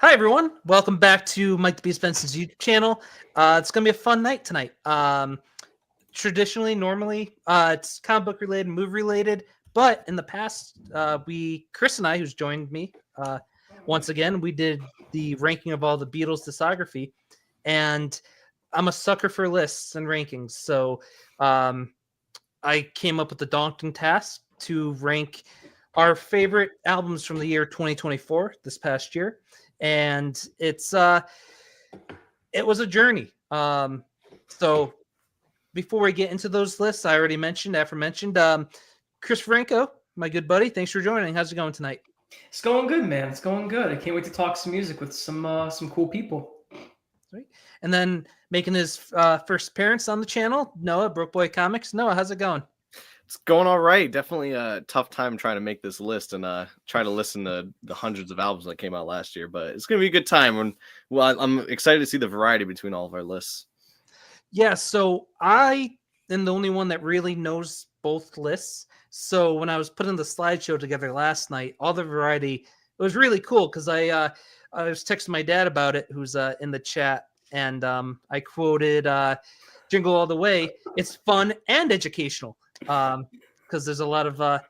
Hi, everyone. Welcome back to Mike the Beast Benson's YouTube channel. It's going to be a fun night tonight. Normally, it's comic book related, movie related, but in the past, Chris and I, who's joined me once again, we did the ranking of all the Beatles discography, and I'm a sucker for lists and rankings, so I came up with the daunting task to rank our favorite albums from the year 2024, this past year, and it was a journey. So before we get into those lists, I already aforementioned, Chris Franco, my good buddy. Thanks for joining. How's it going tonight? It's going good, man. It's going good. I can't wait to talk some music with some cool people. Right. And then making his first appearance on the channel, Noah, Broke Boy Comics. Noah, how's it going? It's going all right. Definitely a tough time trying to make this list and try to listen to the hundreds of albums that came out last year. But it's going to be a good time. And I'm excited to see the variety between all of our lists. Yeah, so I am the only one that really knows both lists. So when I was putting the slideshow together last night, all the variety, it was really cool because I was texting my dad about it, who's in the chat, and I quoted Jingle All the Way. It's fun and educational because there's a lot of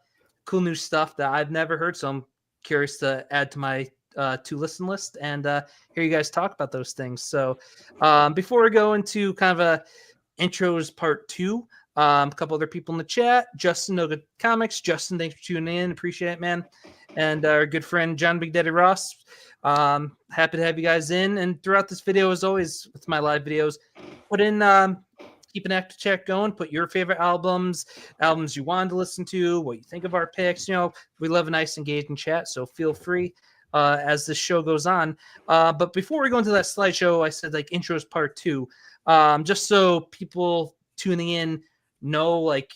cool new stuff that I've never heard. So I'm curious to add to my to listen list and hear you guys talk about those things. So before we go into kind of a intros part 2, a couple other people in the chat. Justin, No Good Comics. Justin, thanks for tuning in. Appreciate it, man. And our good friend John Big Daddy Ross. Happy to have you guys in. And throughout this video, as always, with my live videos, put in keep an active chat going. Put your favorite albums you wanted to listen to, what you think of our picks. You know, we love a nice engaging chat, so feel free as this show goes on. But before we go into that slideshow, I said like intros part 2, just so people tuning in know like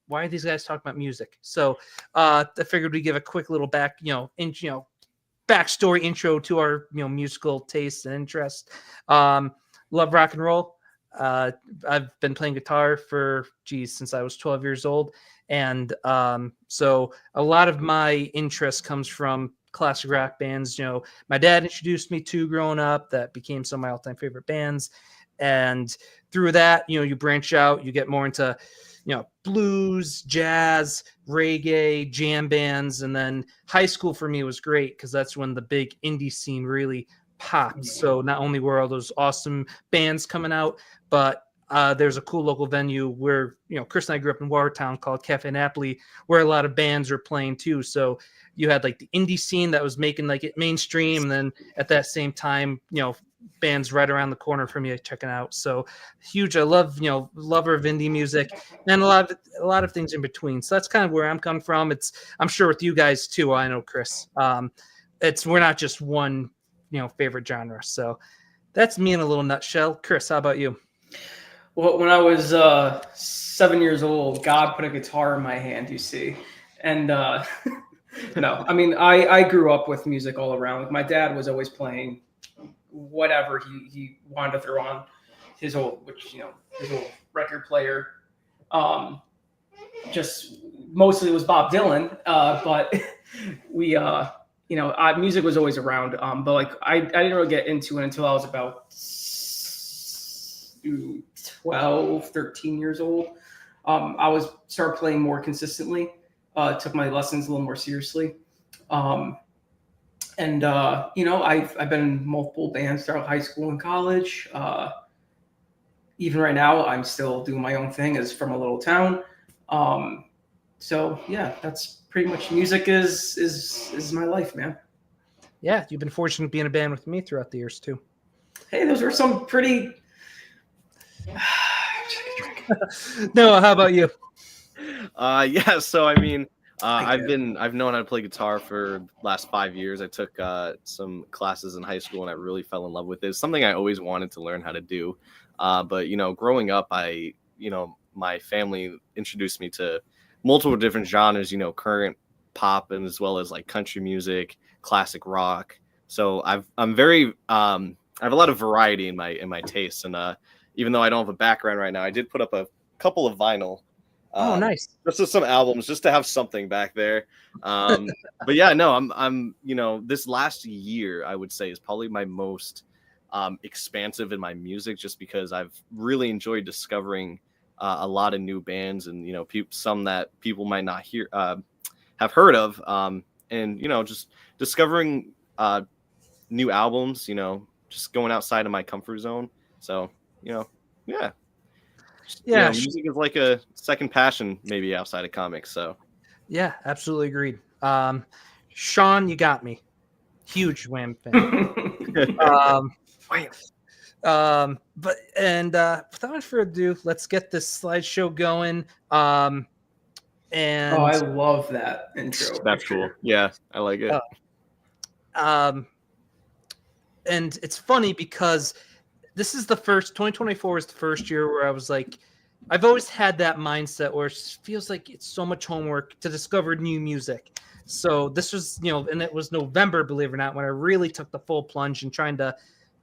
why are these guys talking about music. So I figured we'd give a quick little backstory intro to our musical taste and interest. Love rock and roll. I've been playing guitar for since I was 12 years old, and so a lot of my interest comes from classic rock bands. My dad introduced me to growing up, that became some of my all-time favorite bands, and through that you branch out, you get more into blues, jazz, reggae, jam bands. And then high school for me was great because that's when the big indie scene really popped. So not only were all those awesome bands coming out, but there's a cool local venue where Chris and I grew up in Watertown called Cafe Napoli, where a lot of bands were playing too. So you had like the indie scene that was making like it mainstream, and then at that same time bands right around the corner from you checking out. So huge. I love lover of indie music and a lot of things in between. So that's kind of where I'm coming from. I'm sure with you guys too. I know, Chris, we're not just one favorite genre. So that's me in a little nutshell. Chris, how about you? Well, when I was 7 years old, God put a guitar in my hand, you see. And no, I mean, I grew up with music all around. Like, my dad was always playing whatever he wanted to throw on his old record player. Just mostly it was Bob Dylan, but we music was always around. But like I didn't really get into it until I was about 12, 13 years old. I started playing more consistently, took my lessons a little more seriously. And I've been in multiple bands throughout high school and college. Even right now, I'm still doing my own thing as from a little town. So yeah, that's pretty much music is my life, man. Yeah, you've been fortunate to be in a band with me throughout the years too. Hey, those were some pretty. Noah, how about you? Yeah. So I mean, I've known how to play guitar for the last 5 years. I took some classes in high school and I really fell in love with it. It's something I always wanted to learn how to do. But growing up, my family introduced me to multiple different genres, current pop and as well as like country music, classic rock. So I have a lot of variety in my tastes. And even though I don't have a background right now, I did put up a couple of vinyl Oh, nice. Just with some albums, just to have something back there. But yeah, no, I'm this last year I would say is probably my most expansive in my music, just because I've really enjoyed discovering a lot of new bands, and some that people might not have heard of, and just discovering new albums, just going outside of my comfort zone. So yeah. Yeah, Music is like a second passion, maybe outside of comics. So yeah, absolutely agreed. Sean, you got me. Huge Wham fan. Without further ado, let's get this slideshow going. And I love that intro. That's cool. Yeah, I like it. And it's funny because this is 2024 is the first year where I was like, I've always had that mindset where it feels like it's so much homework to discover new music. So this was, and it was November, believe it or not, when I really took the full plunge and trying to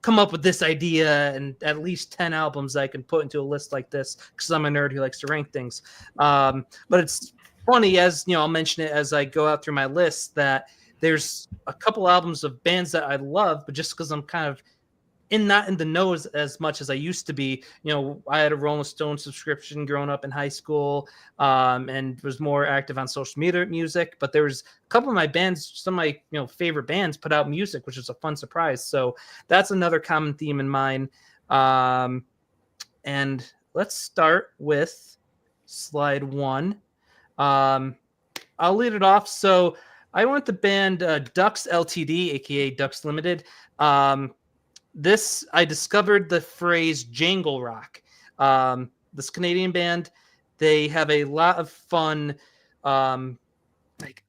come up with this idea and at least 10 albums I can put into a list like this, because I'm a nerd who likes to rank things. But it's funny, as I'll mention it as I go out through my list, that there's a couple albums of bands that I love, but just because I'm kind of not in the know as much as I used to be. I had a Rolling Stone subscription growing up in high school, and was more active on social media music. But there was a couple of my bands, some of my favorite bands, put out music, which was a fun surprise. So that's another common theme in mine. And let's start with slide 1. I'll lead it off. So I went the band Ducks Ltd, aka Ducks Limited. I discovered the phrase jangle rock. This Canadian band, they have a lot of fun, like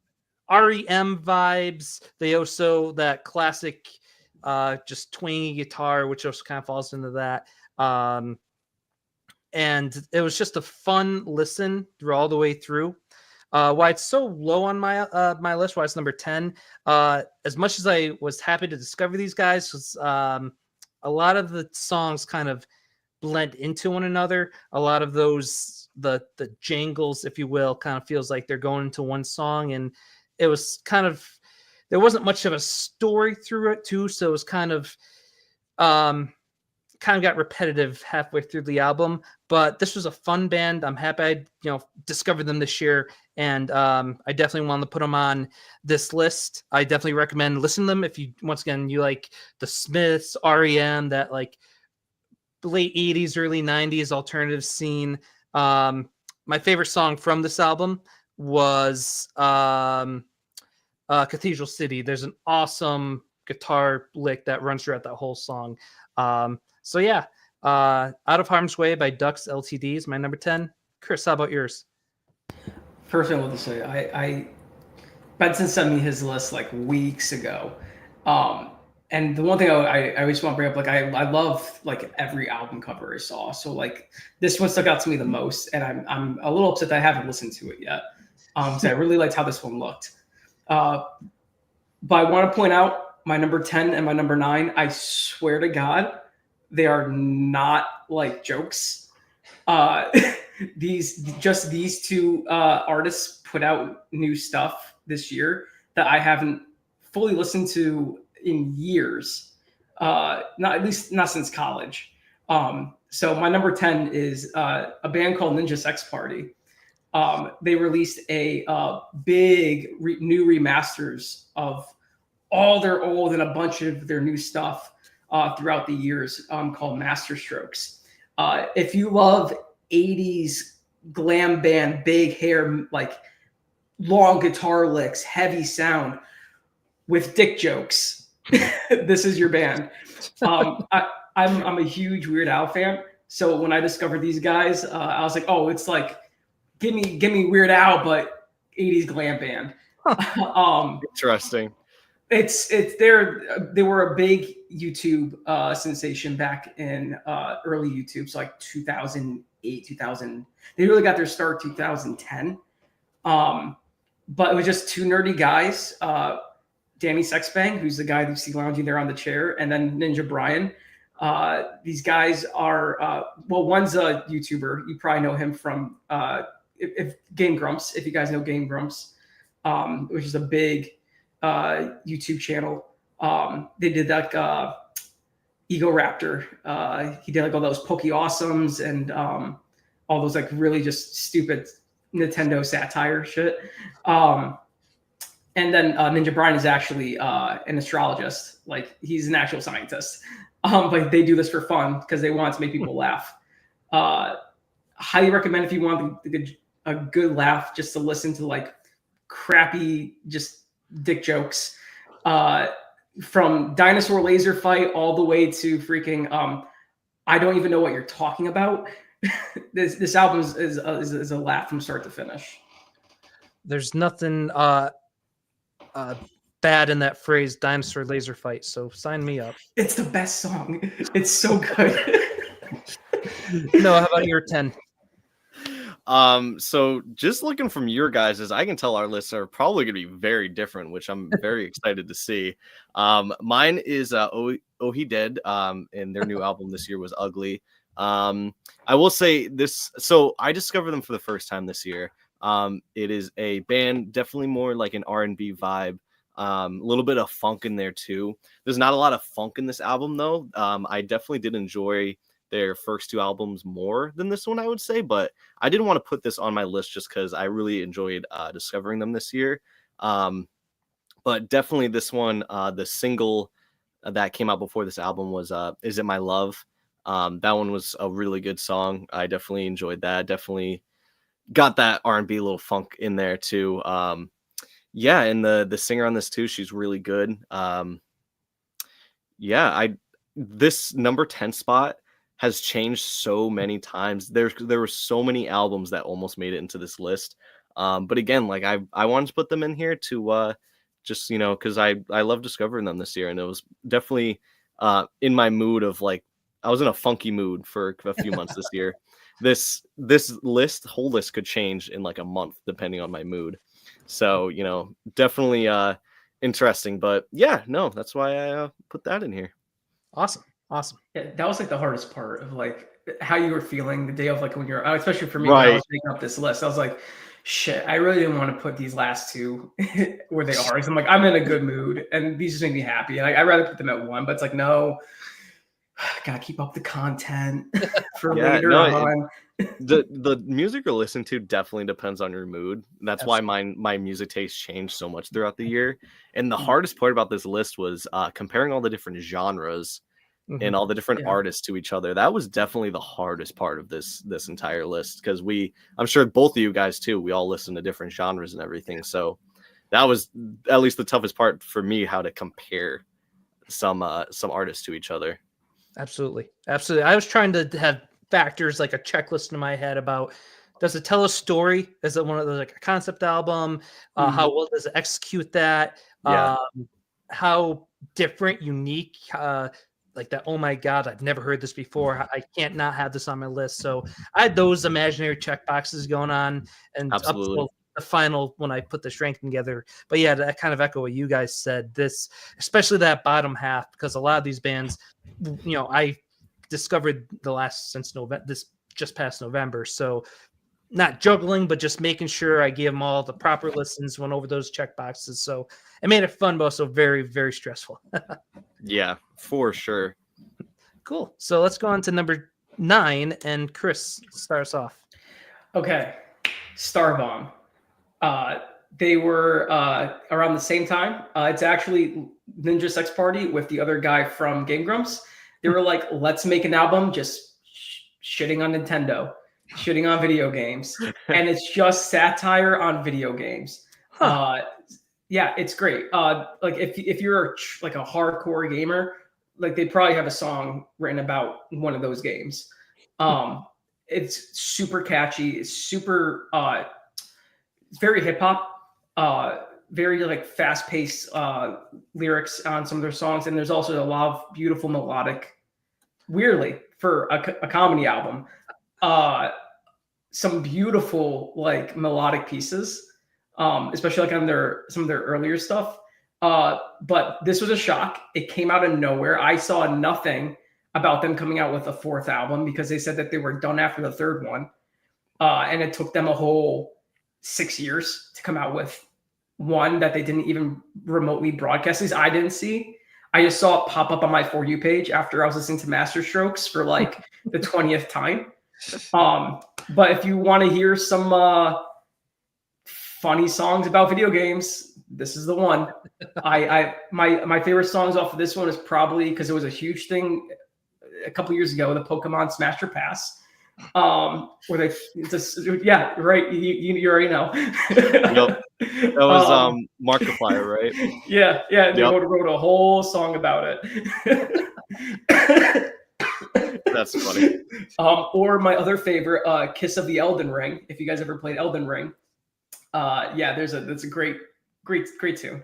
REM vibes. They also that classic, just twangy guitar, which also kind of falls into that. And it was just a fun listen through all the way through. Why it's so low on my my list, why it's number 10. As much as I was happy to discover these guys, was a lot of the songs kind of blend into one another. A lot of those the jangles, if you will, kind of feels like they're going into one song, and it was kind of, there wasn't much of a story through it too, so it was kind of got repetitive halfway through the album. But this was a fun band. I'm happy I discovered them this year, and I definitely wanted to put them on this list. I definitely recommend listening to them if you, once again, you like the Smiths, REM, that like late 80s, early 90s alternative scene. My favorite song from this album was Cathedral City. There's an awesome guitar lick that runs throughout that whole song. So yeah, Out of Harm's Way by Ducks Ltd is my number 10. Chris, how about yours? First thing I want to say, Benson sent me his list like weeks ago. And the one thing I always want to bring up, like I love like every album cover I saw. So like this one stuck out to me the most, and I'm a little upset that I haven't listened to it yet. So I really liked how this one looked. But I want to point out my number 10 and my number 9. I swear to God, they are not like jokes. These two artists put out new stuff this year that I haven't fully listened to in years. Not since college. So my number 10 is a band called Ninja Sex Party. They released a big new remasters of all their old and a bunch of their new stuff throughout the years, called Master Strokes. If you love 80s glam band, big hair, like long guitar licks, heavy sound with dick jokes, this is your band. I'm a huge Weird Al fan, so when I discovered these guys, I was like, oh, it's like give me Weird Al, but 80s glam band. Interesting. They were a big YouTube sensation back in early YouTube, so like 2008, 2000. They really got their start 2010. But it was just two nerdy guys, Danny Sexbang, who's the guy you see lounging there on the chair, and then Ninja Brian. These guys are, well, one's a YouTuber. You probably know him from if Game Grumps, if you guys know Game Grumps, which is a big YouTube channel. They did like Ego Raptor. He did like all those Poke Awesomes and all those like really just stupid Nintendo satire shit. And then Ninja Brian is actually an astrologist. Like he's an actual scientist. But they do this for fun because they want to make people laugh. Highly recommend if you want a good laugh, just to listen to like crappy, just dick jokes. From Dinosaur Laser Fight all the way to freaking I don't even know what you're talking about. This album is a laugh from start to finish. There's nothing bad in that phrase, dinosaur laser fight. So sign me up. It's the best song. It's so good. No, how about your 10? So just looking from your guys's, I can tell our lists are probably going to be very different, which I'm very excited to see. Mine is Oh He Dead, and their new album this year was Ugly. I will say this, so I discovered them for the first time this year. It is a band, definitely more like an R&B vibe, a little bit of funk in there too. There's not a lot of funk in this album though. I definitely did enjoy their first two albums more than this one, I would say, but I didn't want to put this on my list just because I really enjoyed discovering them this year. But definitely this one, the single that came out before this album was Is It My Love? That one was a really good song. I definitely enjoyed that. Definitely got that R&B little funk in there too. Yeah, and the singer on this too, she's really good. This number 10 spot has changed so many times. There were so many albums that almost made it into this list. But again, like I wanted to put them in here to just, you know, because I love discovering them this year, and it was definitely in my mood of like, I was in a funky mood for a few months this year. This whole list could change in like a month depending on my mood. So, you know, definitely interesting. But yeah, no, that's why I put that in here. Awesome. Yeah, that was like the hardest part of like how you were feeling the day of like when you're, especially for me, Right. when I was making up this list. I was like, shit, I really didn't want to put these last two where they are. 'Cause I'm like, I'm in a good mood and these just make me happy. And I'd rather put them at one, but it's like, no, gotta keep up the content for later on. The music you're listening to definitely depends on your mood. That's why my music taste changed so much throughout the year. And the hardest part about this list was comparing all the different genres and all the different artists to each other. That was definitely the hardest part of this entire list, because I'm sure both of you guys too, we all listen to different genres and everything. So that was at least the toughest part for me, how to compare some artists to each other. Absolutely. I was trying to have factors like a checklist in my head about, does it tell a story? Is it one of those like a concept album? How well does it execute that? Yeah. How different, unique, like that, oh my God, I've never heard this before. I can't not have this on my list. So I had those imaginary check boxes going on, and Absolutely. up till the final when I put the strength together. But yeah, that kind of echo what you guys said. This, especially that bottom half, because a lot of these bands, you know, I discovered since November, this just past November. So not juggling, but just making sure I gave them all the proper listens, went over those check boxes. So it made it fun, but also very, very stressful. Yeah, for sure. Cool. So let's go on to number 9, and Chris, start us off. Okay, Starbomb. They were around the same time. It's actually Ninja Sex Party with the other guy from Game Grumps. They were like, let's make an album just shitting on Nintendo, shitting on video games, and it's just satire on video games. Yeah, it's great. Like if you're like a hardcore gamer, like they probably have a song written about one of those games. It's super catchy. It's super. It's very hip hop. Very like fast paced lyrics on some of their songs, and there's also a lot of beautiful melodic. Weirdly, for a comedy album, some beautiful like melodic pieces. Especially like on some of their earlier stuff. But this was a shock. It came out of nowhere. I saw nothing about them coming out with a fourth album because they said that they were done after the third one. and it took them a whole 6 years to come out with one that they didn't even remotely broadcast. At least I didn't see. I just saw it pop up on my For You page after I was listening to Master Strokes for like the 20th time. But if you want to hear some funny songs about video games, this is the one. My favorite songs off of this one is probably, because it was a huge thing a couple years ago, the Pokemon Smash or Pass. Where they just, yeah, right, you already know. Yep. That was Markiplier, right? Yeah, they wrote a whole song about it. That's funny. Or my other favorite, Kiss of the Elden Ring, if you guys ever played Elden Ring. That's a great tune.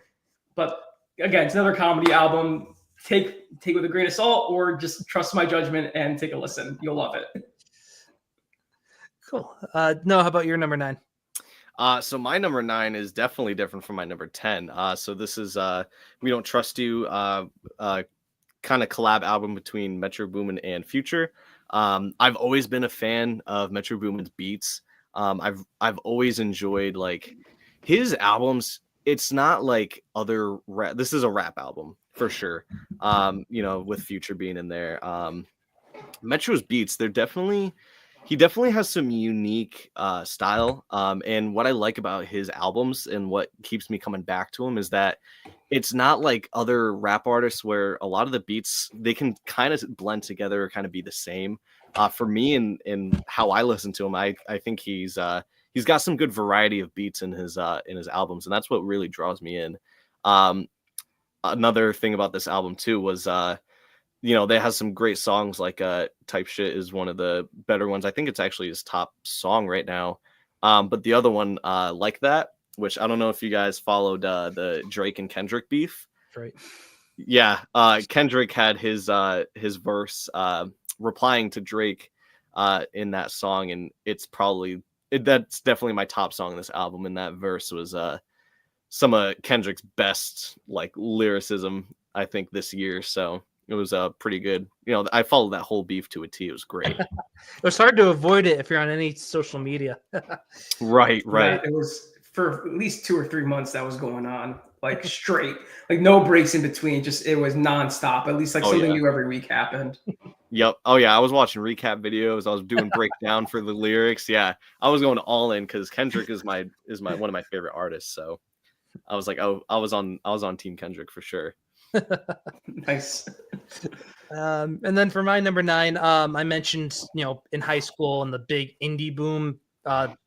But again, it's another comedy album. Take with a grain of salt, or just trust my judgment and take a listen. You'll love it. Cool. No, how about your number 9? So my number 9 is definitely different from my number 10. So this is We Don't Trust You, kind of collab album between Metro Boomin and Future. I've always been a fan of Metro Boomin's beats. I've always enjoyed like his albums. It's not like other rap. This is a rap album for sure. With Future being in there. Metro's beats, he definitely has some unique style. And what I like about his albums and what keeps me coming back to him is that it's not like other rap artists where a lot of the beats, they can kind of blend together or kind of be the same. For me and how I listen to him, I think he's got some good variety of beats in his albums, and that's what really draws me in. Another thing about this album too was they have some great songs, like Type Shit is one of the better ones. I think it's actually his top song right now. But the other one, Like That, which I don't know if you guys followed the Drake and Kendrick beef. Right. Yeah. Kendrick had his verse replying to Drake in that song, and that's definitely my top song in this album. And that verse was some of Kendrick's best like lyricism, I think, this year. So it was pretty good. I followed that whole beef to a T. It was great. It was hard to avoid it if you're on any social media. Right. It was for at least 2 or 3 months that was going on, like straight, like no breaks in between. Just it was nonstop. At least something new every week happened. Yep. Oh yeah, I was watching recap videos. I was doing breakdown for the lyrics. Yeah, I was going all in because Kendrick is my one of my favorite artists. So I was like, I was on Team Kendrick for sure. Nice. And then for my number 9, I mentioned, in high school and the big indie boom,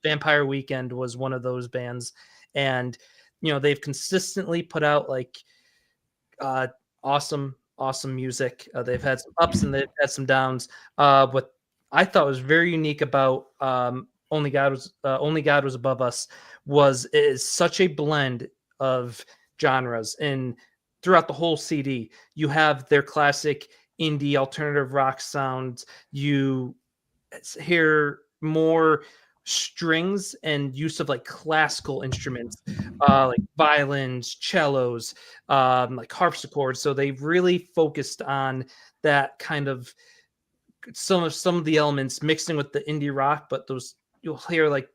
Vampire Weekend was one of those bands. And, they've consistently put out like awesome music. They've had some ups and they've had some downs. What I thought was very unique about Only God Was Above Us it is such a blend of genres. And throughout the whole CD, you have their classic indie alternative rock sounds. You hear more strings and use of like classical instruments, like violins, cellos, like harpsichords. So they really focused on that kind of some of the elements mixing with the indie rock. But those, you'll hear like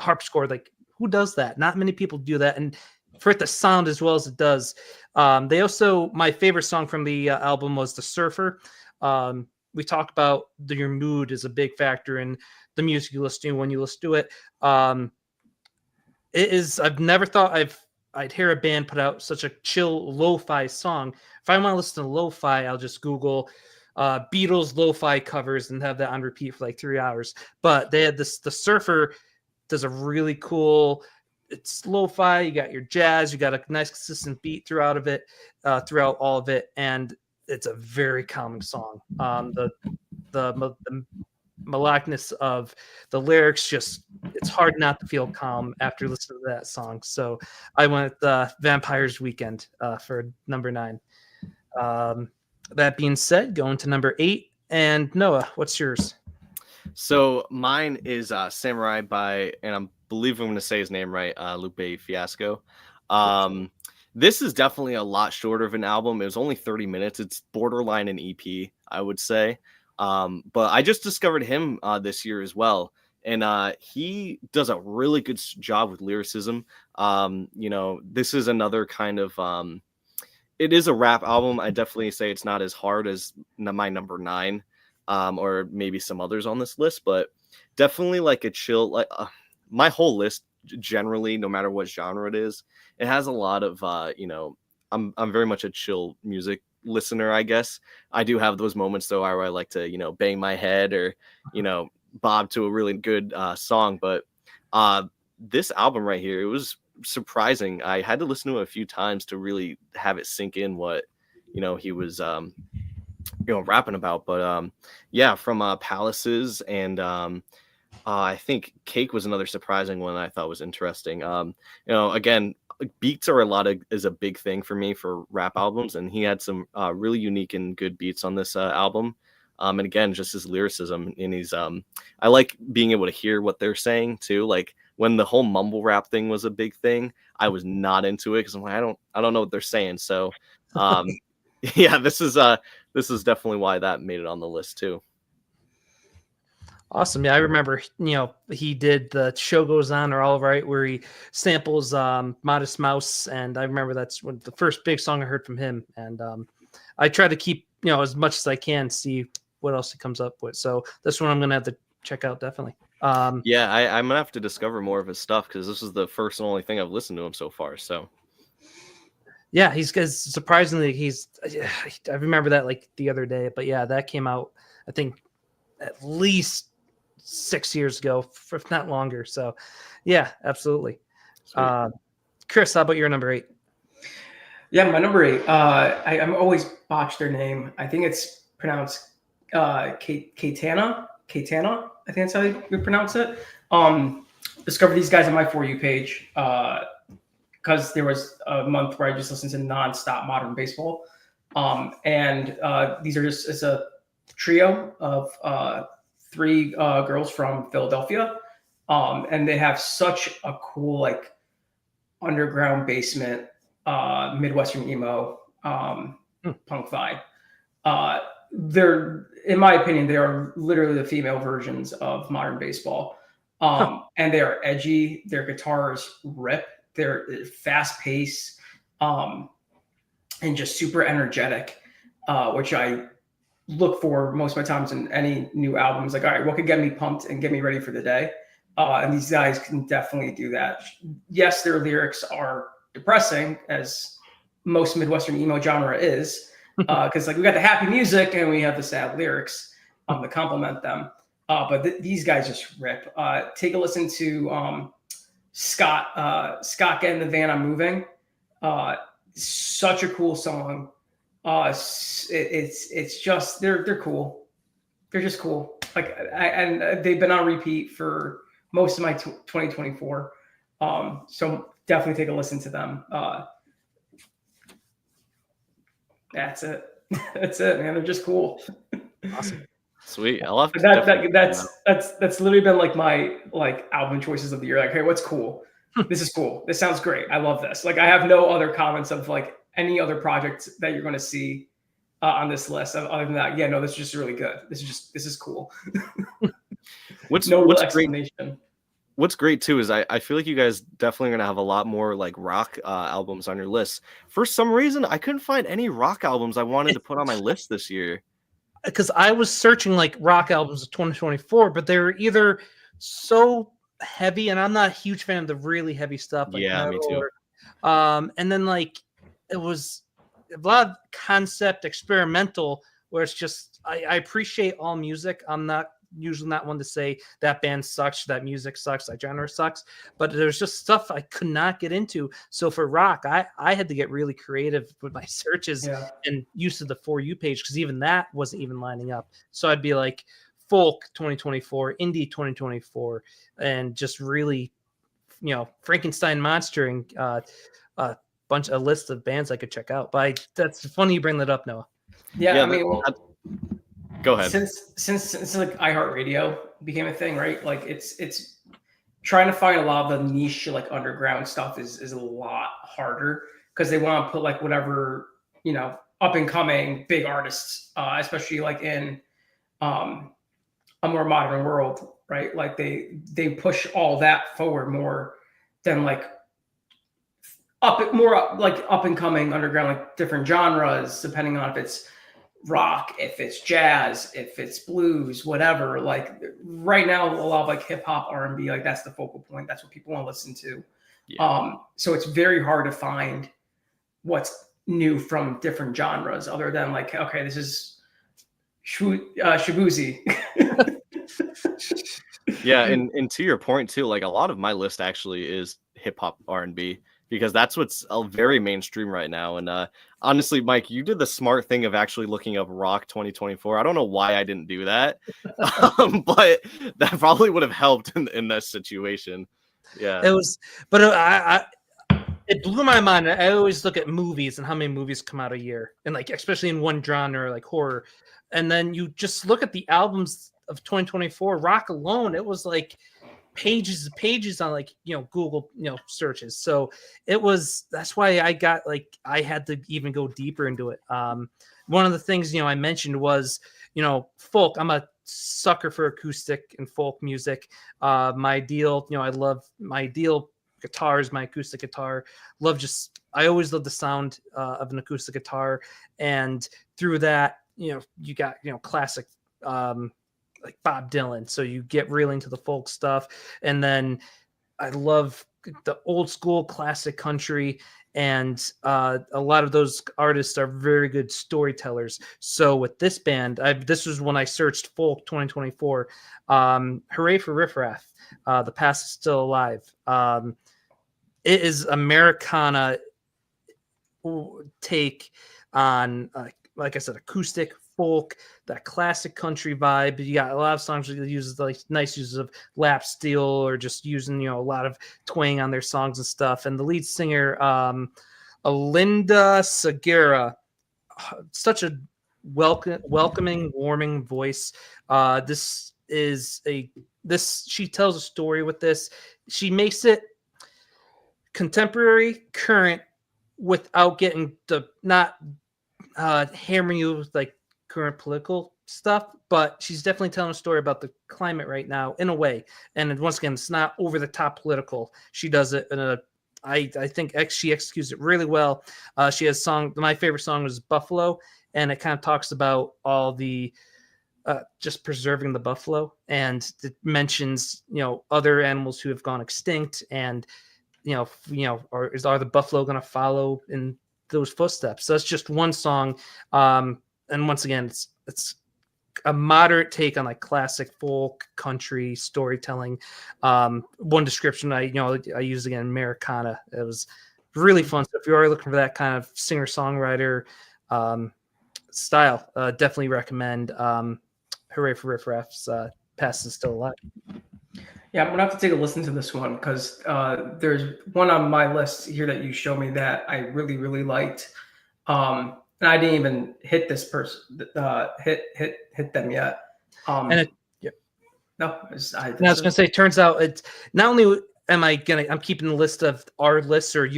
harpsichord. Like, who does that? Not many people do that. And for it to sound as well as it does. They also, my favorite song from the album was The Surfer. We talk about your mood is a big factor in the music you listen to when you listen to it. It is, I've never thought I'd hear a band put out such a chill lo-fi song. If I want to listen to lo-fi, I'll just Google Beatles lo-fi covers and have that on repeat for like 3 hours. But they had this, The Surfer does a really cool, it's lo-fi, you got your jazz, you got a nice consistent beat throughout all of it, and it's a very calming song. The melodicness of the lyrics, just, it's hard not to feel calm after listening to that song. So I went with Vampires Weekend for number 9. That being said, going to number 8, and Noah, what's yours? So mine is Samurai by, and I believe I'm going to say his name right, Lupe Fiasco. This is definitely a lot shorter of an album. It was only 30 minutes. It's borderline an EP, I would say. But I just discovered him this year as well. and he does a really good job with lyricism. You know, this is another kind of it is a rap album. I definitely say it's not as hard as my number 9, or maybe some others on this list, but definitely like a chill. Like my whole list generally, no matter what genre it is, it has a lot of you know, I'm very much a chill music listener, I guess. I do have those moments though where I like to, you know, bang my head or, you know, bob to a really good song. But this album right here, it was surprising. I had to listen to it a few times to really have it sink in what, you know, he was you know, rapping about. But yeah, from Palaces and I think Cake was another surprising one I thought was interesting. You know, again, beats are is a big thing for me for rap albums, and he had some really unique and good beats on this album. And again, just his lyricism, and he's I like being able to hear what they're saying too. Like when the whole mumble rap thing was a big thing, I was not into it because I'm like, I don't know what they're saying. So yeah, this is definitely why that made it on the list too. Awesome. Yeah, I remember, you know, he did the Show Goes On or All Right, where he samples Modest Mouse. And I remember that's the first big song I heard from him. And I try to keep, you know, as much as I can, see what else he comes up with. So this one I'm going to have to check out, definitely. Yeah, I'm going to have to discover more of his stuff because this is the first and only thing I've listened to him so far. So yeah, surprisingly, I remember that like the other day. But yeah, that came out, I think, at least 6 years ago, if not longer. So yeah, absolutely. Chris, how about your number 8? Yeah, my number 8. I'm always botch their name. I think it's pronounced Katana. I think that's how you pronounce it. Discovered these guys on my For You page because there was a month where I just listened to nonstop modern baseball. And these are it's a trio of 3 girls from Philadelphia, and they have such a cool like underground basement Midwestern emo punk vibe. They're, in my opinion, they are literally the female versions of modern baseball, and they are edgy. Their guitars rip. They're fast paced and just super energetic, which I look for most of my times in any new albums. Like, all right, what could get me pumped and get me ready for the day? And these guys can definitely do that. Yes, their lyrics are depressing, as most Midwestern emo genre is, because like we got the happy music and we have the sad lyrics to complement them. But these guys just rip. Take a listen to Scott Get in the Van, I'm Moving. Such a cool song. It's just they're cool. They're just cool. Like and they've been on repeat for most of my 2024. So definitely take a listen to them. That's it. That's it, man. They're just cool. Awesome. Sweet. I'll have to that's literally been like my like album choices of the year. Like, hey, what's cool? This is cool. This sounds great. I love this. Like, I have no other comments of like any other project that you're going to see on this list. Other than that, yeah, no, this is just really good. This is cool. What's explanation. What's great too is I feel like you guys definitely are gonna have a lot more like rock albums on your list. For some reason, I couldn't find any rock albums I wanted to put on my list this year. Because I was searching like rock albums of 2024, but they were either so heavy, and I'm not a huge fan of the really heavy stuff. Like yeah, me too. And then like it was a lot of concept experimental, where it's just I appreciate all music. I'm not usually not one to say that band sucks, that music sucks, that genre sucks, but there's just stuff I could not get into. So for rock, I had to get really creative with my searches and use of the For You page, because even that wasn't even lining up. So I'd be like folk 2024, indie 2024, and just really, you know, Frankenstein monstering a list of bands I could check out. But that's funny you bring that up, Noah. Yeah, I mean, go ahead. Since like iHeartRadio became a thing, right? Like it's trying to find a lot of the niche like underground stuff is a lot harder, because they want to put like whatever, you know, up and coming big artists, especially like in a more modern world, right? Like they push all that forward more than like up and coming underground, like different genres, depending on if it's rock, if it's jazz, if it's blues, whatever. Like right now, a lot of like hip hop, R&B, like that's the focal point. That's what people want to listen to. Yeah. So it's very hard to find what's new from different genres, other than like, okay, this is Shabuzi. Yeah, and to your point too, like a lot of my list actually is hip hop R&B because that's what's very mainstream right now. And honestly, Mike, you did the smart thing of actually looking up Rock 2024. I don't know why I didn't do that, but that probably would have helped in this situation. Yeah, It was, but it blew my mind. I always look at movies and how many movies come out a year, and like especially in one genre like horror, and then you just look at the albums of 2024. Rock alone, it was like pages and pages on like Google searches. So that's why I had to even go deeper into it. One of the things I mentioned was folk. I'm a sucker for acoustic and folk music. I love my ideal guitar is my acoustic guitar. I always love the sound of an acoustic guitar, and through that you got classic like Bob Dylan, so you get really into the folk stuff. And then I love the old school classic country, and a lot of those artists are very good storytellers. So with this band, this was when I searched folk 2024. Hooray for Riff Raff, The Past is Still Alive. It is Americana take on like I said, acoustic folk, that classic country vibe. You got a lot of songs that use like nice uses of lap steel, or just using a lot of twang on their songs and stuff. And the lead singer, Alinda Segura, such a welcoming, warming voice. She tells a story with this. She makes it contemporary, current, without getting not hammering you with like current political stuff, but she's definitely telling a story about the climate right now in a way. And once again, it's not over the top political. She does it in I think she executes it really well. She has my favorite song is Buffalo, and it kind of talks about all the just preserving the buffalo, and it mentions other animals who have gone extinct, and are the buffalo going to follow in those footsteps? So that's just one song. And once again, it's a moderate take on like classic folk country storytelling. One description I use again, Americana. It was really fun. So if you are looking for that kind of singer songwriter style, definitely recommend Hooray for Riff Raff's Past is Still Alive. Yeah, I'm gonna have to take a listen to this one, because there's one on my list here that you showed me that I really, really liked. And I didn't even hit this person, hit them yet. And no, I was gonna say, it turns out it's not only I'm keeping the list of our lists or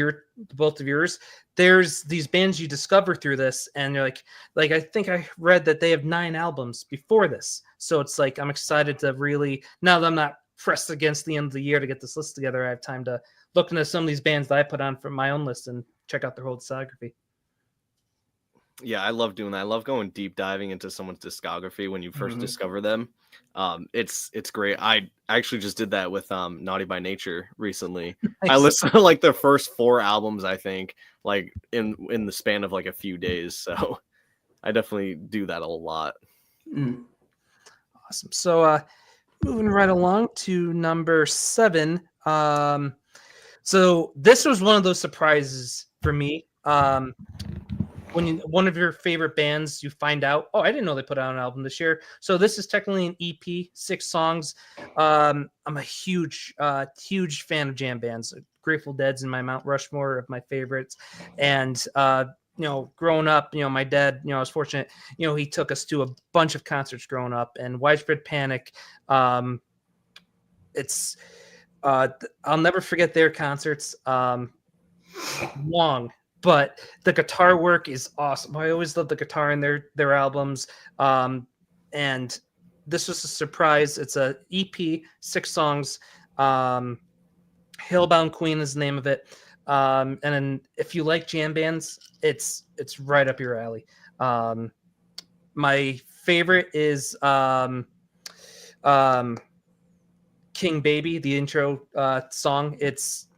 both of yours. There's these bands you discover through this, and you're like I think I read that they have 9 albums before this. So it's like I'm excited to really, now that I'm not pressed against the end of the year to get this list together, I have time to look into some of these bands that I put on from my own list and check out their whole discography. Yeah, I love doing that. I love going deep diving into someone's discography when you first discover them. It's great. I actually just did that with Naughty by Nature recently. Nice. I listened to like their first 4 albums, I think, like in the span of like a few days. So I definitely do that a lot. Awesome. So moving right along to number 7. So this was one of those surprises for me. When one of your favorite bands, you find out, I didn't know they put out an album this year. So this is technically an EP, 6 songs. I'm a huge fan of jam bands. Grateful Dead's in my Mount Rushmore of my favorites. And, growing up, my dad, I was fortunate, he took us to a bunch of concerts growing up, and Widespread Panic. I'll never forget their concerts. Long. But the guitar work is awesome. I always love the guitar in their albums. And this was a surprise. It's a EP, 6 songs. Hellbound Queen is the name of it. And then if you like jam bands, it's right up your alley. My favorite is King Baby, the intro song. It's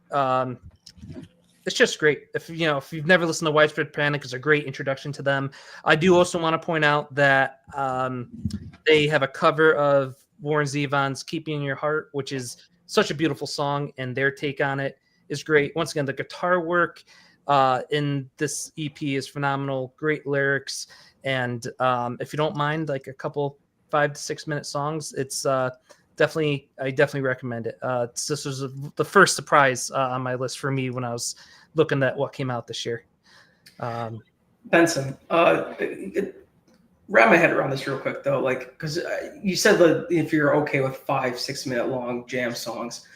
just great. If you've never listened to Widespread Panic, it's a great introduction to them. I do also want to point out that they have a cover of Warren Zevon's "Keep Me in Your Heart," which is such a beautiful song, and their take on it is great. Once again, the guitar work in this EP is phenomenal. Great lyrics, and if you don't mind, like a couple 5 to 6 minute songs, it's I definitely recommend it. This was the first surprise on my list for me when I was looking at what came out this year. Benson, wrap my head around this real quick though, like, because you said that if you're okay with 5-6 minute long jam songs,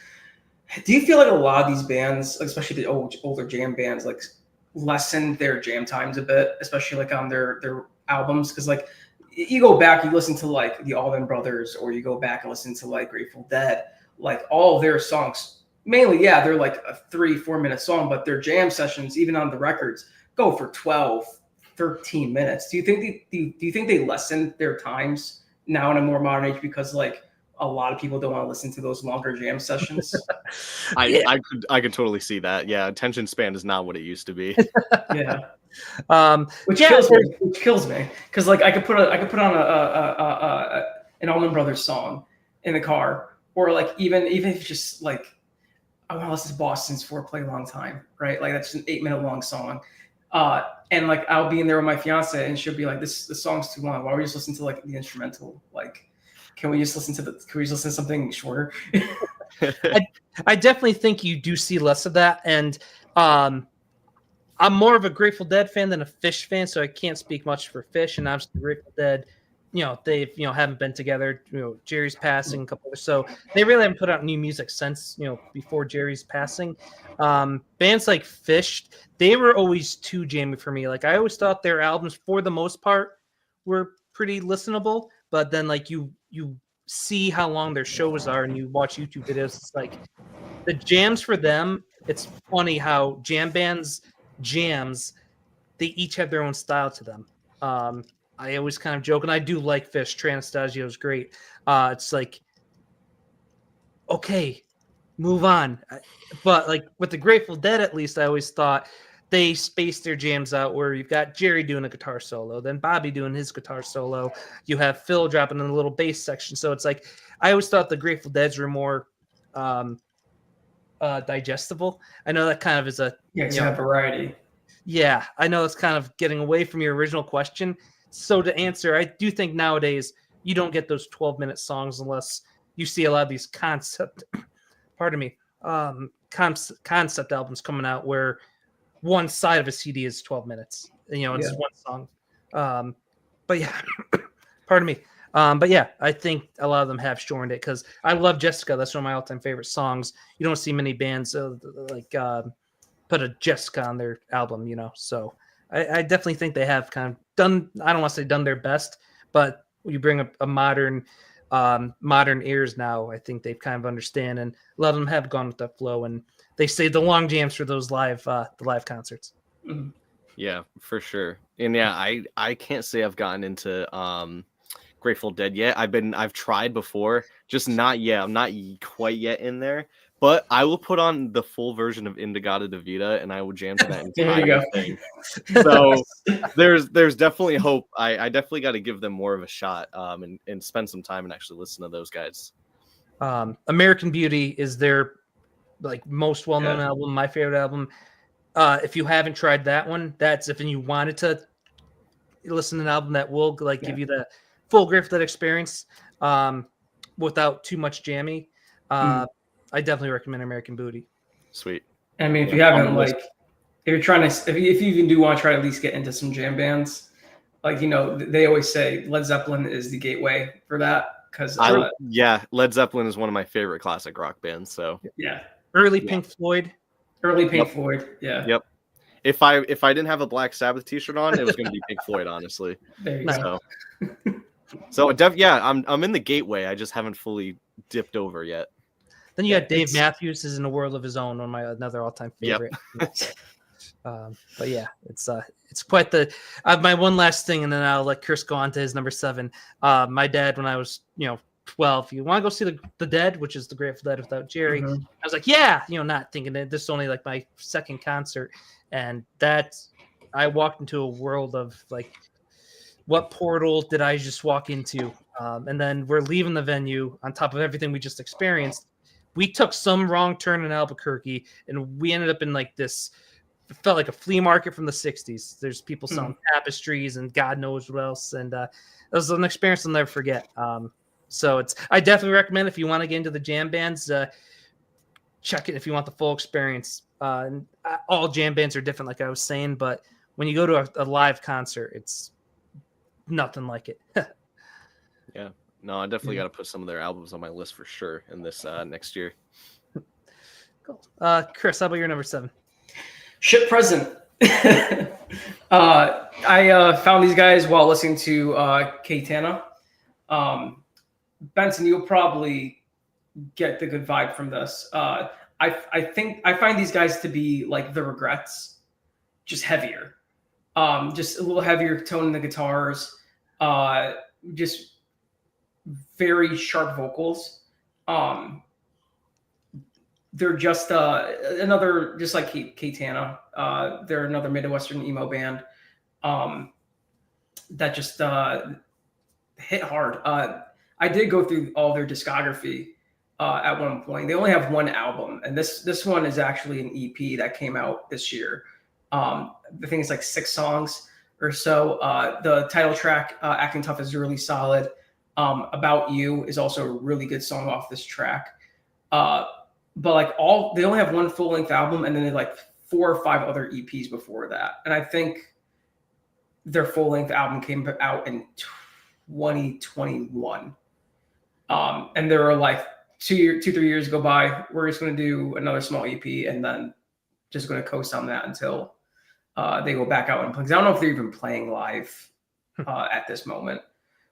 do you feel like a lot of these bands, especially the older jam bands, like lessen their jam times a bit, especially like on their albums? Because like you go back, you listen to like the Allman Brothers, or you go back and listen to like Grateful Dead, like all of their songs, mainly, yeah, they're like a 3-4 minute song, but their jam sessions, even on the records, go for 12-13 minutes. Do you think they lessen their times now in a more modern age because like a lot of people don't want to listen to those longer jam sessions? I could totally see that. Yeah, attention span is not what it used to be. Yeah. Which Yeah, kills me because like I could put on an Allman Brothers song in the car, or like even if it's just like I want to listen to Boston's Foreplay Long Time, right? Like that's an 8-minute long song, and like I'll be in there with my fiance and she'll be like, the song's too long, why don't we just listen to like the instrumental? Like can we just listen to something shorter? I definitely think you do see less of that, and I'm more of a Grateful Dead fan than a Fish fan, so I can't speak much for Fish. And obviously, Grateful Dead, they've haven't been together. Jerry's passing, a couple, so they really haven't put out new music since before Jerry's passing. Bands like Fish, they were always too jammy for me. Like I always thought their albums, for the most part, were pretty listenable, but then like you see how long their shows are, and you watch YouTube videos. It's like the jams for them. It's funny how jams, they each have their own style to them. I always kind of joke, and I do like Fish. Trey Anastasio is great. It's like, okay, move on. But like with the Grateful Dead, at least I always thought they spaced their jams out where you've got Jerry doing a guitar solo, then Bobby doing his guitar solo. You have Phil dropping in a little bass section. So it's like, I always thought the Grateful Deads were more digestible. I know that kind of is a variety. Yeah, I know it's kind of getting away from your original question. So to answer, I do think nowadays you don't get those 12-minute songs unless you see a lot of these concept albums coming out where one side of a CD is 12 minutes. It's one song. But yeah, pardon me. But yeah, I think a lot of them have shortened it because I love Jessica. That's one of my all-time favorite songs. You don't see many bands put a Jessica on their album, So I definitely think they have kind of done, I don't want to say done their best, but you bring a modern ears now, I think they've kind of understand, and a lot of them have gone with that flow, and they save the long jams for those live concerts. Mm-hmm. Yeah, for sure. And yeah, I can't say I've gotten into Grateful Dead yet. I've tried before, just not yet. I'm not quite yet in there, but I will put on the full version of Indigada Devita and I will jam to that entire thing. So there's definitely hope. I definitely got to give them more of a shot and spend some time and actually listen to those guys. American Beauty is their like most well-known album, my favorite album. If you haven't tried that one, that's if you wanted to listen to an album that will give you the full Grateful Dead experience without too much jammy. I definitely recommend American Beauty. Sweet. I mean, if you haven't, like, if you're trying to, if you even do want to try to at least get into some jam bands, like, they always say Led Zeppelin is the gateway for that. Because Led Zeppelin is one of my favorite classic rock bands. So early Pink Floyd. Floyd. Yeah. Yep. If I didn't have a Black Sabbath t-shirt on, it was going to be Pink Floyd, honestly. There you go. So I'm in the gateway. I just haven't fully dipped over yet. Then you got Dave Matthews is in a world of his own, one of my another all-time favorite. But yeah, it's quite the. My one last thing, and then I'll let Chris go on to his number 7. My dad, when I was 12, you want to go see the Dead, which is the Grateful Dead without Jerry. I was like, yeah, not thinking that this is only like my second concert, and I walked into a world of like, what portal did I just walk into? And then we're leaving the venue on top of everything we just experienced. We took some wrong turn in Albuquerque, and we ended up in like this. It felt like a flea market from the 60s. There's people selling tapestries and God knows what else. And it was an experience I'll never forget. So I definitely recommend if you want to get into the jam bands, check it if you want the full experience. All jam bands are different, like I was saying, but when you go to a live concert, it's nothing like it. Yeah. No, I definitely got to put some of their albums on my list for sure in this next year. Cool. Chris, how about your number 7? Ship Present. I found these guys while listening to Keitana. Benson, you'll probably get the good vibe from this. I think I find these guys to be like the Regrets, just heavier, just a little heavier tone in the guitars, just very sharp vocals. They're just another, just like Keitana. They're another Midwestern emo band that just hit hard. I did go through all their discography at one point. They only have one album, and this one is actually an EP that came out this year. I think it's like 6 songs or so. The title track, Acting Tough, is really solid. About You is also a really good song off this track. But like they only have one full-length album, and then they like 4 or 5 other EPs before that. And I think their full-length album came out in 2021. And there were like 3 years go by. We're just going to do another small EP and then just going to coast on that until they go back out and play. 'Cause I don't know if they're even playing live at this moment.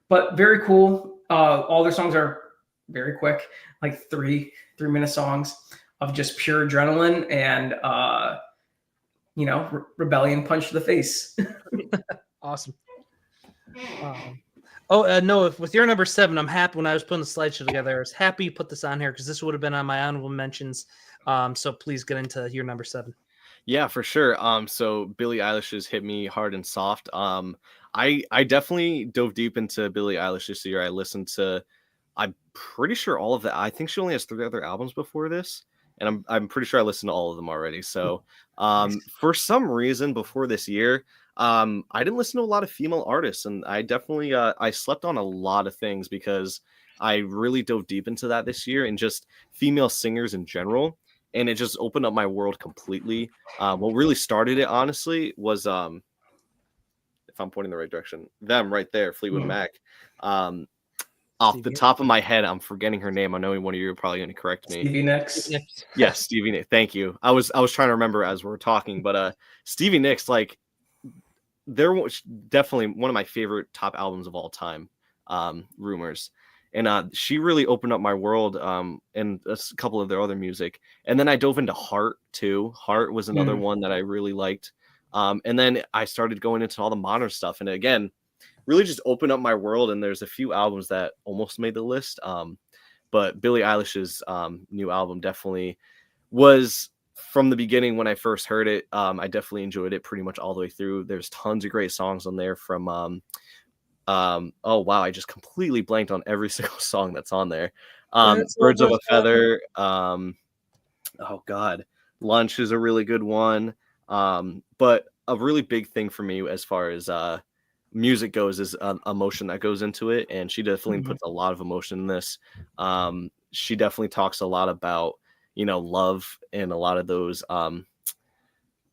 But very cool. All their songs are very quick, like 3-minute songs of just pure adrenaline and rebellion punch to the face. Awesome. With your number 7, I'm happy. When I was putting the slideshow together, I was happy you put this on here because this would have been on my honorable mentions. So please get into your number 7. Yeah, for sure. So Billie Eilish's Hit Me Hard and Soft. I definitely dove deep into Billie Eilish this year. I listened to, I'm pretty sure all of that. I think she only has 3 other albums before this, and I'm pretty sure I listened to all of them already. So for some reason before this year, I didn't listen to a lot of female artists, and I definitely I slept on a lot of things because I really dove deep into that this year and just female singers in general. And it just opened up my world completely. What really started it, honestly, was if I'm pointing the right direction, them right there, Fleetwood Mac. Off the top of my head, I'm forgetting her name. I know one of you are probably going to correct me. Stevie Nicks. Yes, Stevie Nicks. Thank you. I was trying to remember as we were talking, but Stevie Nicks, like, there was definitely one of my favorite top albums of all time, Rumors. And she really opened up my world and a couple of their other music. And then I dove into Heart too. Heart was another one that I really liked. And then I started going into all the modern stuff. And again, really just opened up my world. And there's a few albums that almost made the list. But Billie Eilish's new album definitely was, from the beginning when I first heard it, I definitely enjoyed it pretty much all the way through. There's tons of great songs on there from oh wow, I just completely blanked on every single song that's on there. Birds of a Feather, oh god, Lunch is a really good one. But a really big thing for me as far as music goes is emotion that goes into it, and she definitely puts a lot of emotion in this. She definitely talks a lot about, love and a lot of those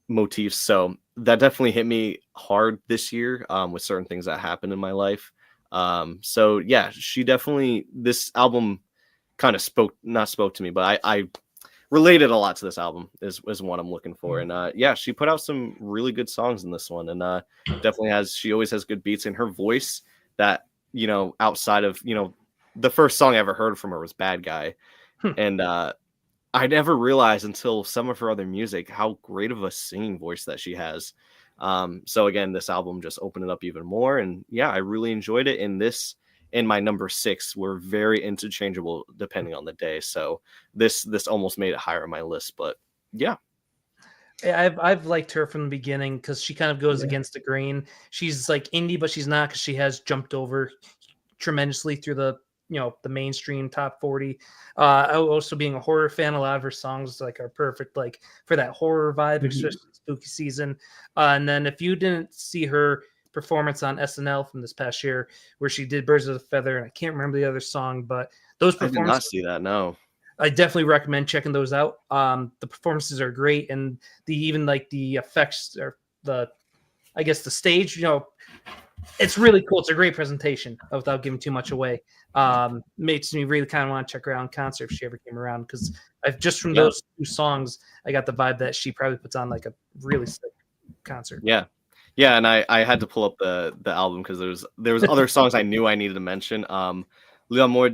motifs. So that definitely hit me hard this year with certain things that happened in my life. So yeah, she definitely, this album kind of spoke to me, but I related a lot to this album is what I'm looking for. And yeah, she put out some really good songs in this one, and definitely she always has good beats, and her voice, that outside of, the first song I ever heard from her was Bad Guy. Hmm. And I never realized until some of her other music how great of a singing voice that she has. So again, this album just opened it up even more. And yeah, I really enjoyed it. And this and my number 6 were very interchangeable depending on the day. So this almost made it higher on my list. But yeah. I've liked her from the beginning because she kind of goes Yeah. against the grain. She's like indie, but she's not, because she has jumped over tremendously through the the mainstream top 40. Also being a horror fan, a lot of her songs like are perfect like for that horror vibe, especially spooky season. And then if you didn't see her performance on SNL from this past year, where she did Birds of a Feather, and I can't remember the other song, but those I did not performances, see that. No. I definitely recommend checking those out. The performances are great, and even like the effects, or I guess the stage, it's really cool. It's a great presentation without giving too much away. Makes me really kind of want to check her out in concert if she ever came around, because I've just from those 2 songs, I got the vibe that she probably puts on like a really sick concert. Yeah. And I had to pull up the album because there was other songs I knew I needed to mention. L'amour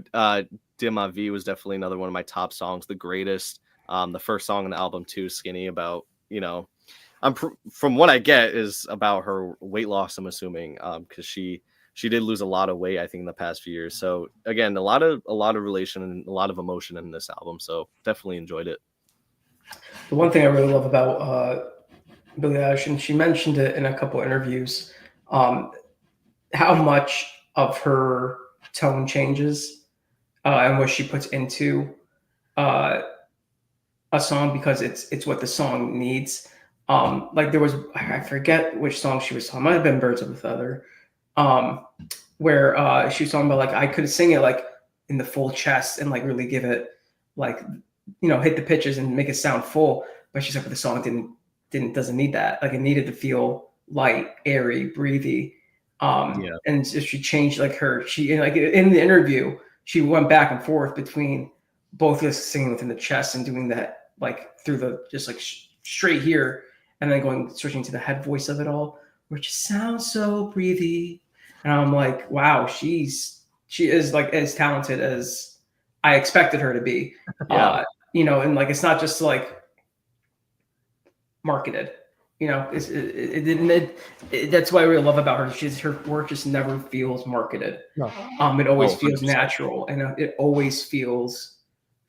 de ma vie was definitely another one of my top songs. The Greatest, the first song on the album too, Skinny, about from what I get is about her weight loss, I'm assuming, because she did lose a lot of weight, I think, in the past few years. So again, a lot of relation and a lot of emotion in this album. So definitely enjoyed it. The one thing I really love about Billie Eilish, and she mentioned it in a couple interviews, how much of her tone changes and what she puts into a song, because it's what the song needs. Like there was, I forget which song she was talking, might have been Birds of a Feather, where she was talking about like I could sing it like in the full chest and like really give it like hit the pitches and make it sound full, but she's like, but the song doesn't need that. Like it needed to feel light, airy, breathy. And so she changed like like in the interview, she went back and forth between both just singing within the chest and doing that like through the just like straight here, and then switching to the head voice of it all, which sounds so breathy. And I'm like, wow, she is like as talented as I expected her to be. And like it's not just like marketed. That's what I really love about her. Her work just never feels marketed. No. It always feels natural, and it always feels,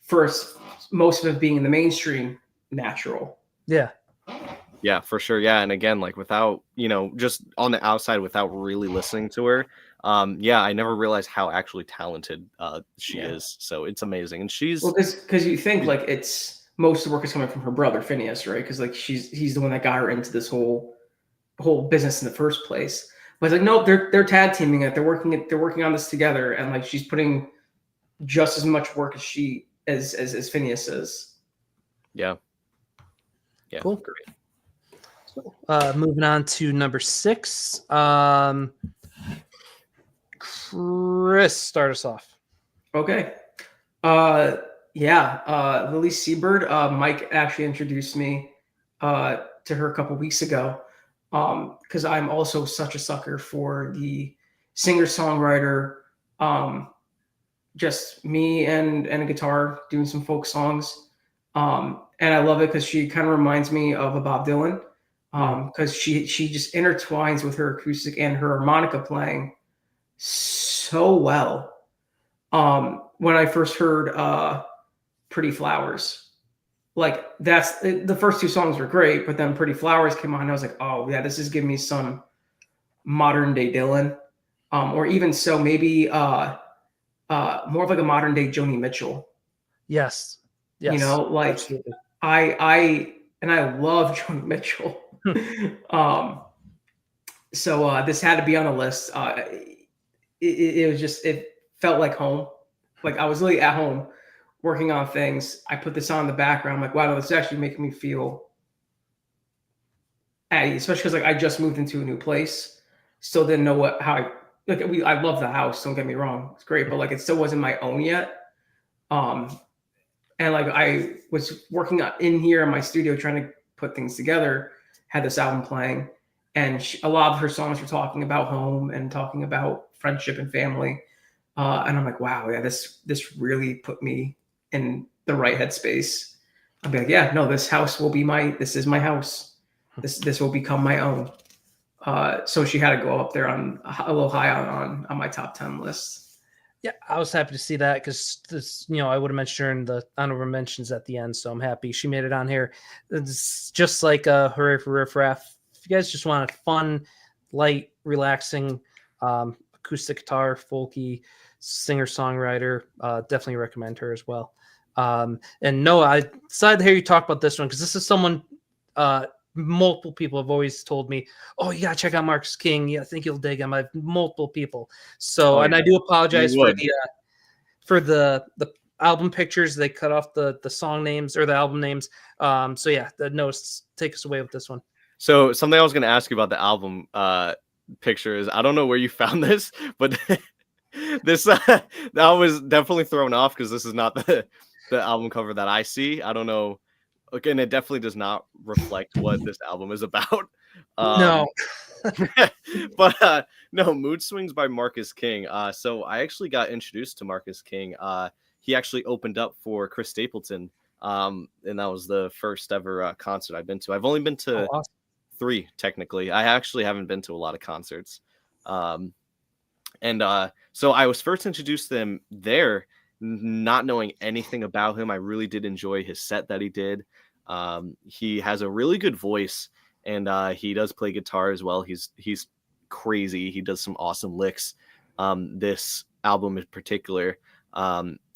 first, most of it being in the mainstream, natural. Yeah, for sure. Yeah, and again, like without just on the outside, without really listening to her, I never realized how actually talented she is. So it's amazing, and she's because you think like it's. Most of the work is coming from her brother Phineas, right? Because like he's the one that got her into this whole business in the first place. But it's like, no, they're tag teaming it. They're working on this together, and like she's putting just as much work as Phineas is. Yeah. Cool. Great. Moving on to number 6. Chris, start us off. Okay. Lily Seabird. Mike actually introduced me to her a couple weeks ago, because I'm also such a sucker for the singer-songwriter, just me and a guitar doing some folk songs. And I love it because she kind of reminds me of a Bob Dylan, because she just intertwines with her acoustic and her harmonica playing so well. When I first heard Pretty Flowers, like that's the first 2 songs were great, but then Pretty Flowers came on and I was like, oh yeah, this is giving me some modern day Dylan, or even so maybe more of like a modern day Joni Mitchell. Yes. Like absolutely. I love Joni Mitchell. So this had to be on the list. It was just, it felt like home. Like I was really at home working on things. I put this on in the background. I'm like, wow, this is actually making me feel at ease, especially because like I just moved into a new place. Still didn't know I love the house. Don't get me wrong. It's great, but like it still wasn't my own yet. And like I was working in here in my studio trying to put things together, had this album playing, and a lot of her songs were talking about home and talking about friendship and family. And I'm like, wow, yeah, this really put me in the right headspace. I'd be like, yeah, no, this is my house. This will become my own. So she had to go up there on a little high on my top 10 list. Yeah, I was happy to see that because this, I would have mentioned her in the honorable mentions at the end, so I'm happy she made it on here. It's just like Hooray for Riff Raff. If you guys just want a fun, light, relaxing, acoustic guitar, folky singer-songwriter, definitely recommend her as well. And Noah, I decided to hear you talk about this one because this is someone multiple people have always told me, oh, you gotta check out Marcus King. Yeah, I think you'll dig him. I've multiple people. So, and I do apologize for the album pictures. They cut off the song names or the album names. So yeah, the notes take us away with this one. So something I was gonna ask you about the album picture is, I don't know where you found this, but this that was definitely thrown off because this is not the album cover that I see. I don't know. Again, it definitely does not reflect what this album is about. No. But no, Mood Swings by Marcus King. So I actually got introduced to Marcus King. He actually opened up for Chris Stapleton. And that was the first ever concert I've been to. I've only been to 3, technically. I actually haven't been to a lot of concerts. So I was first introduced to him there, not knowing anything about him. I really did enjoy his set that he did. He has a really good voice, and he does play guitar as well. He's crazy. He does some awesome licks. This album in particular,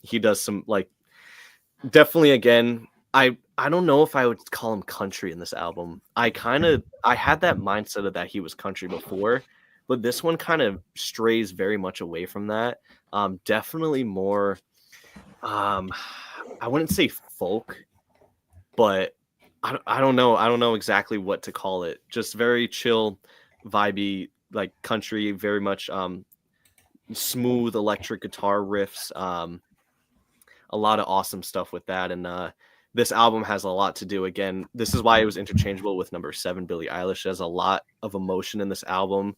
he does some, like, definitely, again, I don't know if I would call him country in this album. I had that mindset of that he was country before, but this one kind of strays very much away from that. Definitely more, I wouldn't say folk, but I don't know. I don't know exactly what to call it. Just very chill, vibey, like country, very much smooth electric guitar riffs. A lot of awesome stuff with that. And this album has a lot to do. Again, this is why it was interchangeable with number 7, Billie Eilish. There's a lot of emotion in this album.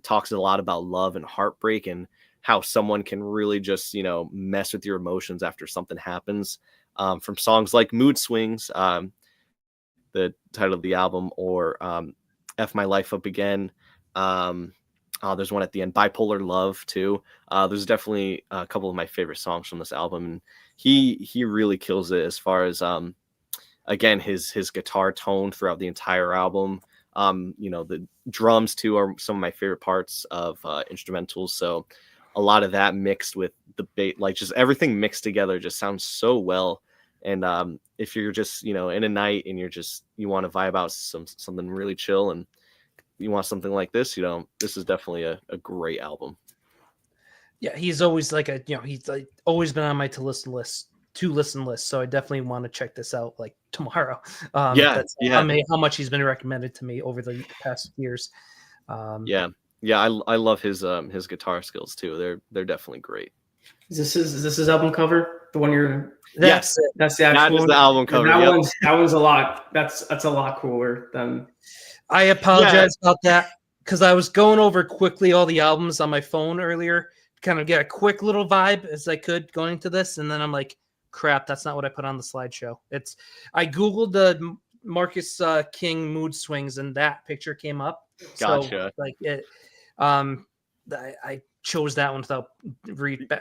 Talks a lot about love and heartbreak and how someone can really just, mess with your emotions after something happens. From songs like Mood Swings, the title of the album, or F My Life Up Again. There's one at the end, Bipolar Love, too. There's definitely a couple of my favorite songs from this album. And he really kills it as far as, again, his guitar tone throughout the entire album. The drums, too, are some of my favorite parts of instrumentals. So a lot of that mixed with the bass, like just everything mixed together just sounds so well. And if you're just, in a night and you want to vibe out something really chill and you want something like this, this is definitely a great album. Yeah, he's always he's always been on my to listen list. So I definitely want to check this out like tomorrow. That's how much he's been recommended to me over the past years. I love his guitar skills too. They're definitely great. Is this his album cover? The one you're Yes, that's the actual that is the album cover. That one's a lot. That's a lot cooler than. I apologize about that because I was going over quickly all the albums on my phone earlier, kind of get a quick little vibe as I could going into this, and then I'm like, crap, that's not what I put on the slideshow. I googled the Marcus King Mood Swings, and that picture came up. Gotcha. So, I chose that one without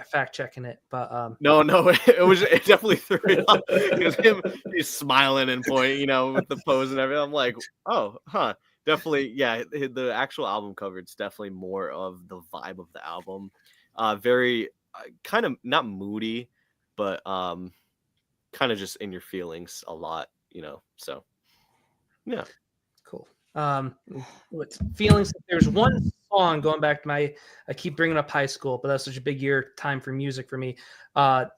fact checking it, but no, it definitely threw it off because he's smiling and pointing, with the pose and everything. I'm like, oh, huh, definitely, yeah. The actual album cover, it's definitely more of the vibe of the album. Very kind of not moody, but kind of just in your feelings a lot, So, yeah, cool. What feelings? There's one song going back to I keep bringing up high school, but that's such a big time for music for me. That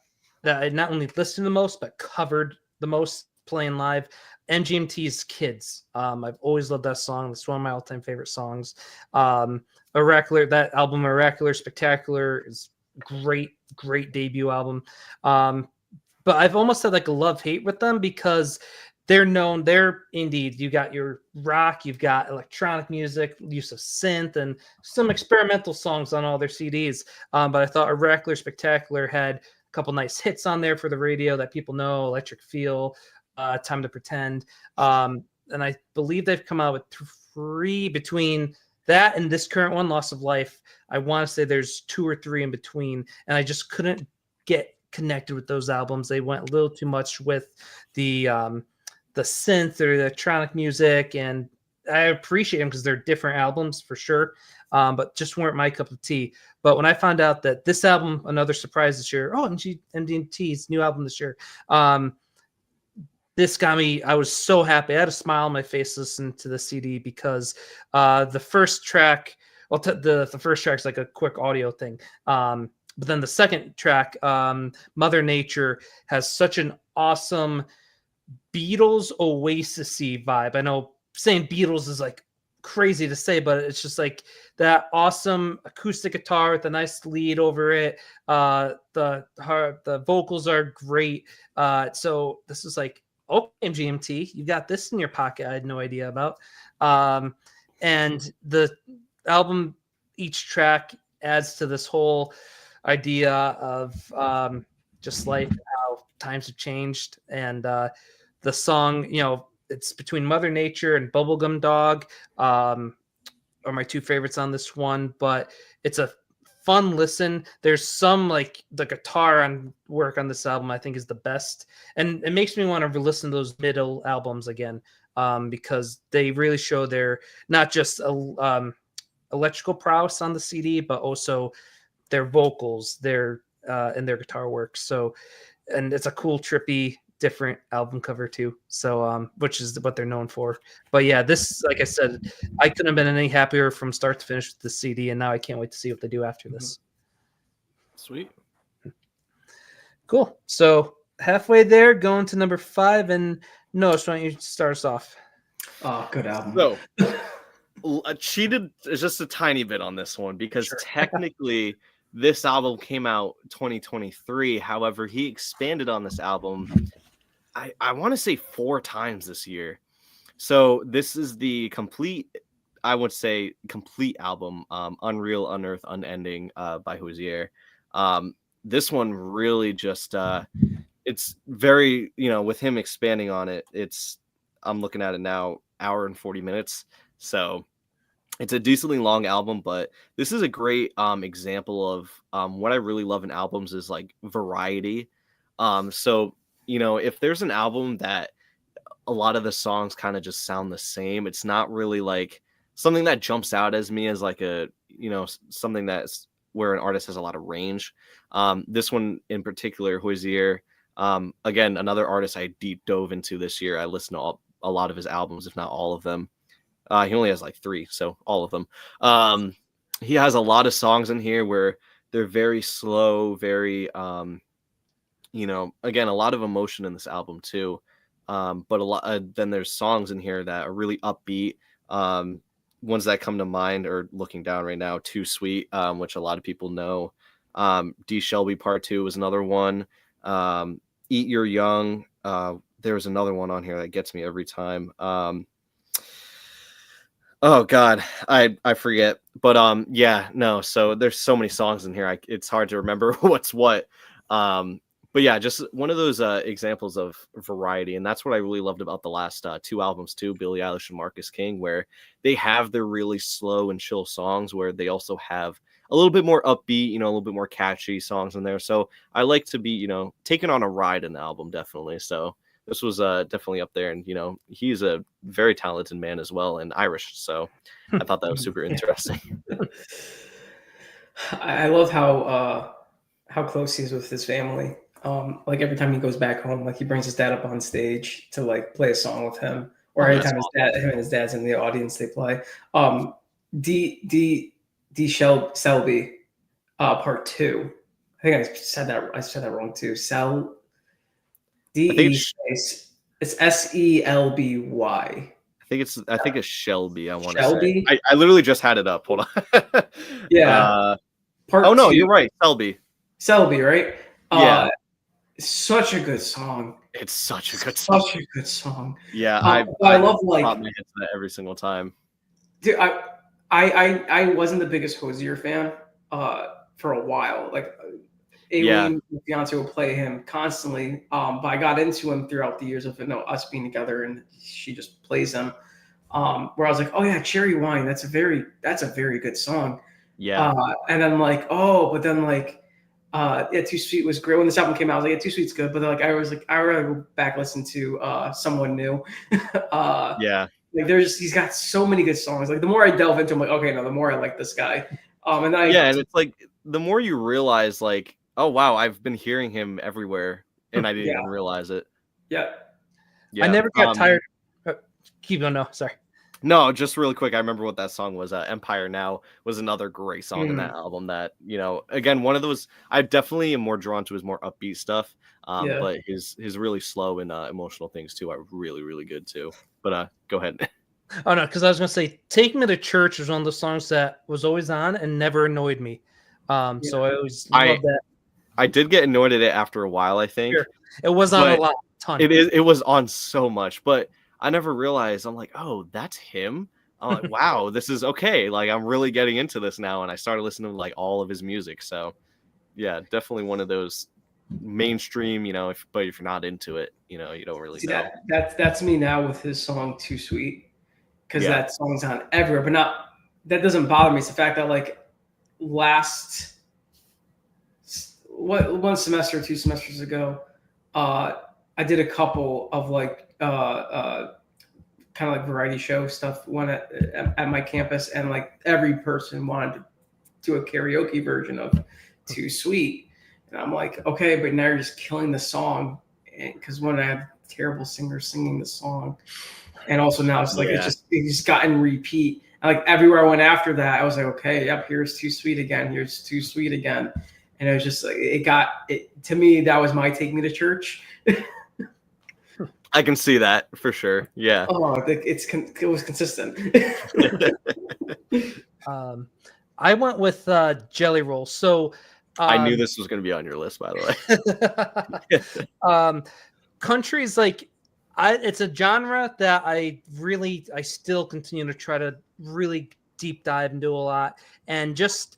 I not only listened to the most, but covered the most playing live. MGMT's Kids. I've always loved that song. It's one of my all-time favorite songs. Oracular, that album, Oracular Spectacular, is great debut album. But I've almost had like a love-hate with them because they're known. They're indeed. You got your rock, you've got electronic music, use of synth, and some experimental songs on all their CDs. But I thought Oracular Spectacular had a couple nice hits on there for the radio that people know: Electric Feel, Time to Pretend, and I believe they've come out with 3 between that and this current one, Loss of Life. I want to say there's 2 or 3 in between, and I just couldn't get connected with those albums. They went a little too much with the synth or the electronic music, and I appreciate them because they're different albums for sure, but just weren't my cup of tea. But when I found out that this album, another surprise this year, MGMT's new album this year, this got me. I was so happy. I had a smile on my face listening to the CD because the first track, the first track's like a quick audio thing. But then the second track, Mother Nature, has such an awesome Beatles Oasis-y vibe. I know saying Beatles is like crazy to say, but it's just like that awesome acoustic guitar with a nice lead over it. The vocals are great. So this is like, okay, MGMT, you got this in your pocket. I had no idea about. And the album, each track adds to this whole idea of just life, how times have changed. And the song, it's between Mother Nature and Bubblegum Dog are my 2 favorites on this one, but it's a fun listen. There's some like the guitar on work on this album I think is the best, and it makes me want to listen to those middle albums again, because they really show their not just electrical prowess on the CD, but also their vocals, their and their guitar work. So, and it's a cool, trippy, different album cover too. So, which is what they're known for. But yeah, this, like I said, I couldn't have been any happier from start to finish with the CD, and now I can't wait to see what they do after this. Sweet. Cool. So halfway there, going to number 5, and Noah, why don't you start us off? Oh, good album. So, I cheated just a tiny bit on this one because technically this album came out 2023. However, he expanded on this album, I want to say 4 times this year. So this is the complete, I would say, complete album, Unreal, Unearth, Unending by Hozier. This one really just, it's very, with him expanding on it, I'm looking at it now, hour and 40 minutes. So it's a decently long album, but this is a great example of what I really love in albums is like variety. So, if there's an album that a lot of the songs kind of just sound the same, it's not really like something that jumps out as me as like a, something that's where an artist has a lot of range. This one in particular, Hozier, again, another artist I deep dove into this year. I listened to a lot of his albums, if not all of them. He only has like 3, so all of them. He has a lot of songs in here where they're very slow, very, again, a lot of emotion in this album too. But a lot, then there's songs in here that are really upbeat. Ones that come to mind are looking down right now, Too Sweet, which a lot of people know. D Shelby Part 2 was another one. Eat Your Young. There's another one on here that gets me every time. Oh God, I forget. But yeah, no. So there's so many songs in here. It's hard to remember what's what. But yeah, just one of those examples of variety, and that's what I really loved about the last 2 albums too, Billie Eilish and Marcus King, where they have their really slow and chill songs, where they also have a little bit more upbeat, a little bit more catchy songs in there. So I like to be, taken on a ride in the album, definitely. So this was definitely up there, and he's a very talented man as well, and Irish. So I thought that was super interesting. I love how close he is with his family. Like every time he goes back home, like he brings his dad up on stage to like play a song with him, or anytime him and his dad's in the audience, they play. D Shelby, Part 2. I think I said that wrong too. It's Selby. I think it's Shelby. I want to Shelby. say. I literally just had it up. Hold on. Yeah. Part 2. You're right. Selby, right? Yeah. Such a good song. It's such a good song. Such a good song. Yeah, I love like pop my head to that every single time. dude, I wasn't the biggest Hosier fan for a while. Like Aileen, my fiance, will play him constantly. But I got into him throughout the years of us being together, and she just plays him. Where I was like, oh yeah, Cherry Wine. That's a very good song. Yeah. And then like, but then like, yeah, Too Sweet was great when this album came out. I was like, yeah, Too Sweet's good, but then, like, I was like, I would rather go back listen to Someone New. Yeah. Like he's got so many good songs. Like the more I delve into him, like, okay, no, the more I like this guy. And it's like the more you realize, like, oh wow, I've been hearing him everywhere, and I didn't even realize it. Yeah. I never got tired. Keep going. No, sorry. No, just really quick. I remember what that song was. Empire Now was another great song in that album. That, again, one of those. I definitely am more drawn to his more upbeat stuff. But his really slow and emotional things too are really, really good too. But go ahead. Oh no, because I was gonna say "Take Me to Church" was one of the songs that was always on and never annoyed me. So I always loved that. I did get annoyed at it after a while, I think. Sure. It was on a ton. It was on so much, but I never realized. I'm like, oh, that's him. I'm like, wow, this is okay. Like, I'm really getting into this now, and I started listening to like all of his music. So, yeah, definitely one of those mainstream, but if you're not into it, you don't really know. That's me now with his song "Too Sweet," because that song's on everywhere. But that doesn't bother me. It's the fact that like one semester, 2 semesters ago, I did a couple of like kind of like variety show stuff one at my campus, and like every person wanted to do a karaoke version of "Too Sweet," and I'm like, okay, but now you're just killing the song, because when I have terrible singers singing the song, and also now it's like it just got in repeat. And like everywhere I went after that, I was like, okay, yep, here's "Too Sweet" again, here's "Too Sweet" again, and it was just like it to me. That was my "Take Me to Church." I can see that for sure. Yeah. Oh, it was consistent. I went with Jelly Roll. So I knew this was going to be on your list, by the way. Country is like, it's a genre that I still continue to try to really deep dive and do a lot. And just,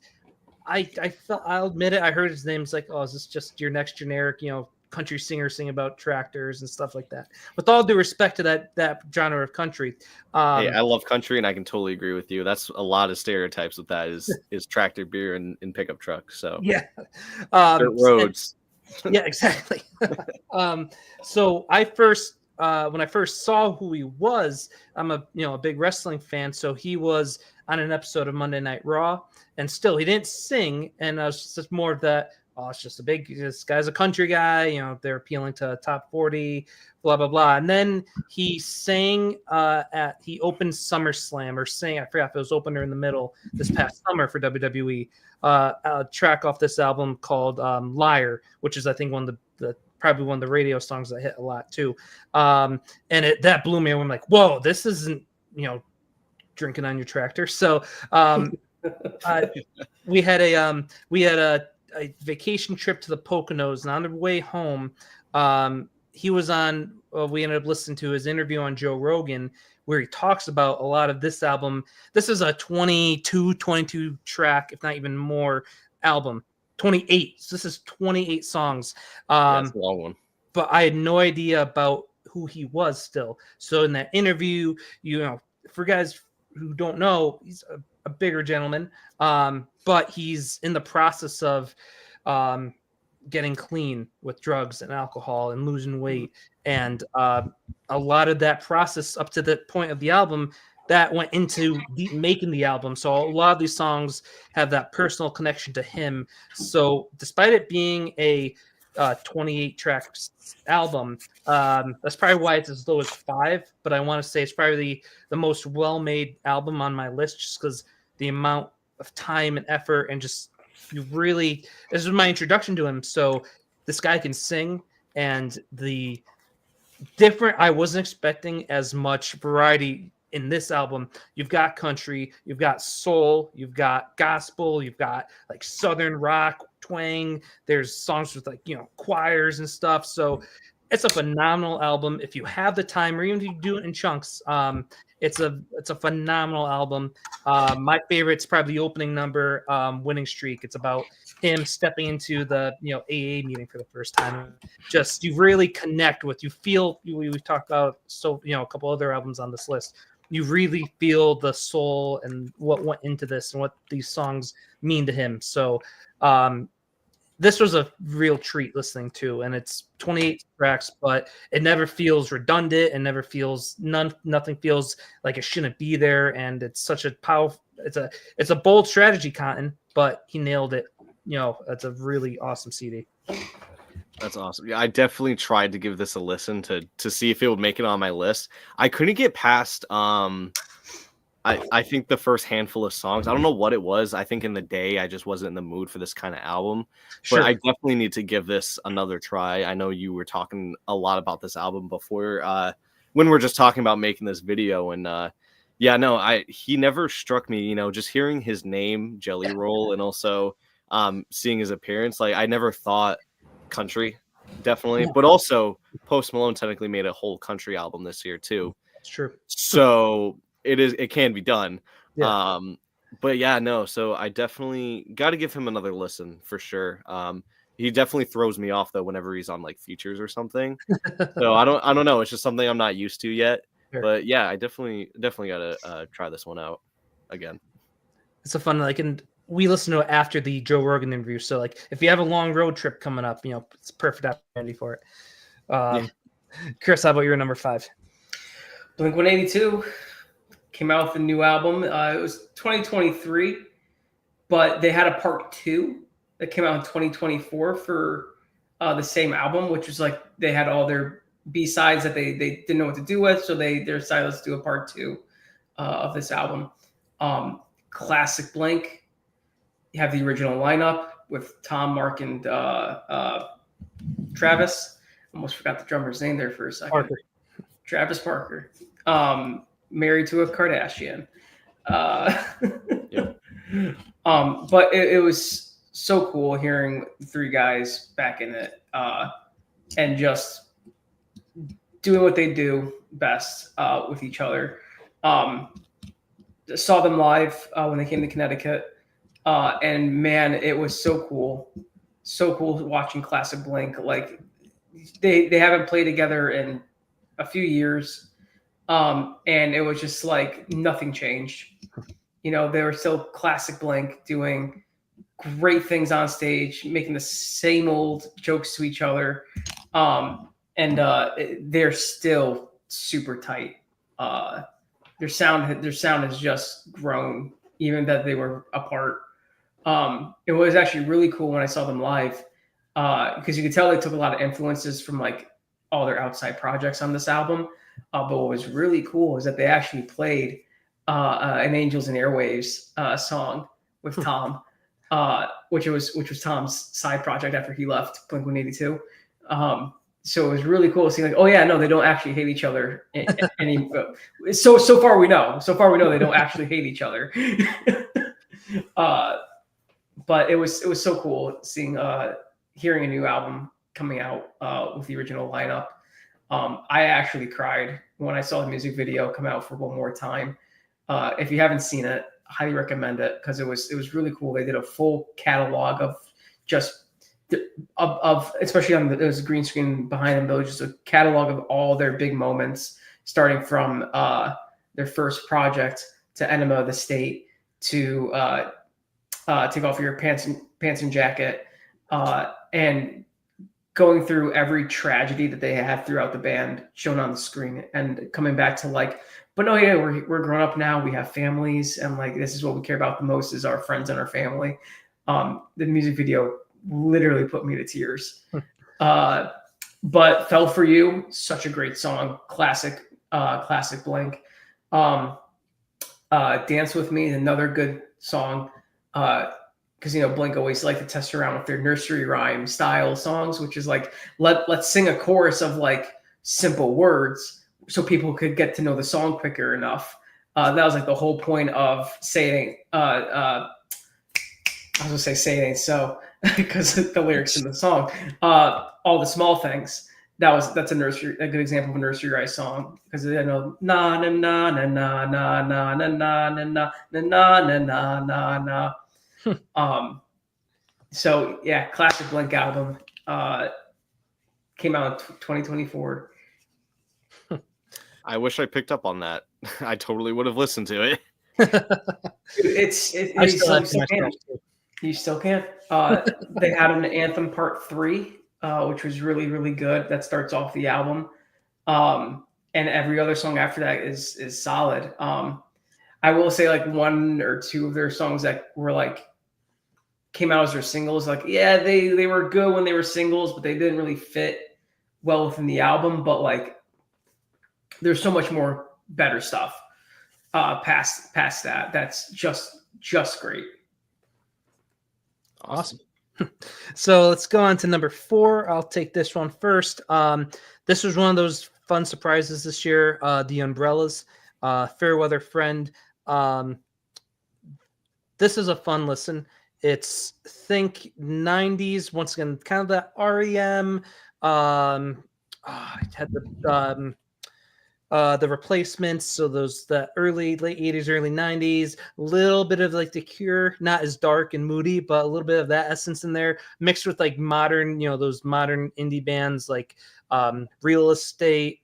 I'll admit it, I heard his name. It's like, oh, is this just your next generic, country singer singing about tractors and stuff like that? With all due respect to that genre of country. Hey, I love country, and I can totally agree with you. That's a lot of stereotypes with that is tractor beer and pickup truck. So yeah, dirt roads. Yeah, exactly. So I first when I first saw who he was, I'm a big wrestling fan. So he was on an episode of Monday Night Raw, and still he didn't sing, and I was just more of that. Oh, it's just this guy's a country guy, they're appealing to top 40, blah, blah, blah. And then he sang he opened SummerSlam, or sang, I forgot if it was opener in the middle this past summer for WWE, a track off this album called Liar, which is, I think, probably one of the radio songs that hit a lot too. And that blew me away. I'm like, whoa, this isn't, drinking on your tractor. So we had a vacation trip to the Poconos, and on the way home, he was on. We ended up listening to his interview on Joe Rogan, where he talks about a lot of this album. This is a 22 track, if not even more, album. 28. So this is 28 songs. That's a long one. But I had no idea about who he was still. So in that interview, for guys who don't know, he's a bigger gentleman, but he's in the process of getting clean with drugs and alcohol and losing weight, and a lot of that process up to the point of the album that went into making the album. So a lot of these songs have that personal connection to him. So despite it being a 28 track album, that's probably why it's as low as 5, but I want to say it's probably the most well-made album on my list, just because the amount of time and effort, and just this is my introduction to him. So this guy can sing, and I wasn't expecting as much variety in this album. You've got country, you've got soul, you've got gospel, you've got like southern rock, twang. There's songs with like, choirs and stuff. So it's a phenomenal album. If you have the time, or even if you do it in chunks, it's a phenomenal album. My favorite's probably the opening number, Winning Streak. It's about him stepping into the AA meeting for the first time. Just you really connect with, you feel, we've talked about a couple other albums on this list. You really feel the soul and what went into this and what these songs mean to him. So this was a real treat listening to, and it's 28 tracks, but it never feels redundant. It never feels nothing feels like it shouldn't be there. And it's such a powerful, it's a bold strategy, Cotton, but he nailed it. It's a really awesome CD. That's awesome. Yeah, I definitely tried to give this a listen to see if it would make it on my list. I couldn't get past I think the first handful of songs. I don't know what it was. I think in the day I just wasn't in the mood for this kind of album. Sure. But I definitely need to give this another try. I know you were talking a lot about this album before when we're just talking about making this video, and he never struck me, just hearing his name, Jelly Roll, and also seeing his appearance. Like I never thought country, definitely, but also Post Malone technically made a whole country album this year too. That's true. So it can be done. Yeah. So I definitely got to give him another listen for sure. He definitely throws me off though whenever he's on like features or something. So I don't know, it's just something I'm not used to yet. Sure. But yeah, I definitely got to try this one out again. It's a fun, and we listen to it after the Joe Rogan interview. So if you have a long road trip coming up, it's a perfect opportunity for it. Chris, how about your number 5? Blink-182 came out with a new album. It was 2023, but they had a part 2 that came out in 2024 for the same album, which was like they had all their B-sides that they didn't know what to do with, so they decided let's do a part 2 of this album. Classic Blink. You have the original lineup with Tom, Mark, and Travis. Almost forgot the drummer's name there for a second. Parker. Travis Parker. Married to a Kardashian. Yep. But it was so cool hearing the 3 guys back in it and just doing what they do best with each other. Saw them live when they came to Connecticut. And man, it was so cool. So cool watching Classic Blink. Like they haven't played together in a few years. And it was just like nothing changed. They were still Classic Blink doing great things on stage, making the same old jokes to each other. And they're still super tight. Their sound has just grown, even that they were apart. It was actually really cool when I saw them live, because you could tell they took a lot of influences from like all their outside projects on this album. But what was really cool is that they actually played an Angels and Airwaves song with Tom, which was Tom's side project after he left Blink-182. So it was really cool to see, like, oh yeah, no, they don't actually hate each other. So far we know they don't actually hate each other. But it was so cool seeing hearing a new album coming out with the original lineup. I actually cried when I saw the music video come out for One More Time. If you haven't seen it, I highly recommend it because it was really cool. They did a full catalog of just of especially on there was a green screen behind them, but it was just a catalog of all their big moments, starting from their first project to Enema of the State to Take Off Your Pants and Jacket, and going through every tragedy that they had throughout the band shown on the screen, and coming back to like, but no, yeah, we're grown up now. We have families, and like this is what we care about the most is our friends and our family. The music video literally put me to tears. But Fell For You, such a great song, classic Blink. Dance With Me, another good song. Because Blink always like to test around with their nursery rhyme style songs, which is like let's sing a chorus of like simple words so people could get to know the song quicker enough. That was like the whole point of Say It Ain't. I was gonna say Say It Ain't So. because of the lyrics in the song. All the Small Things. That's a good example of a nursery rhyme song because I know na na na na na na na na na na na na na na na. So yeah, classic Blink album. Came out in 2024. I wish I picked up on that. I totally would have listened to it. I still have to myself too. You still can. They had an Anthem Part 3, which was really, really good. That starts off the album. And every other song after that is solid. I will say like one or two of their songs that were like came out as their singles. Like, yeah, they were good when they were singles, but they didn't really fit well within the album. But like there's so much more better stuff past that. That's just great. Awesome. So let's go on to number 4. I'll take this one first. This was one of those fun surprises this year. The Umbrellas, Fairweather Friend. This is a fun listen. It's think 90s, once again, kind of that REM. It had the Replacements, so those the late 80s, early 90s, a little bit of like The Cure, not as dark and moody, but a little bit of that essence in there, mixed with like modern, those modern indie bands like Real Estate,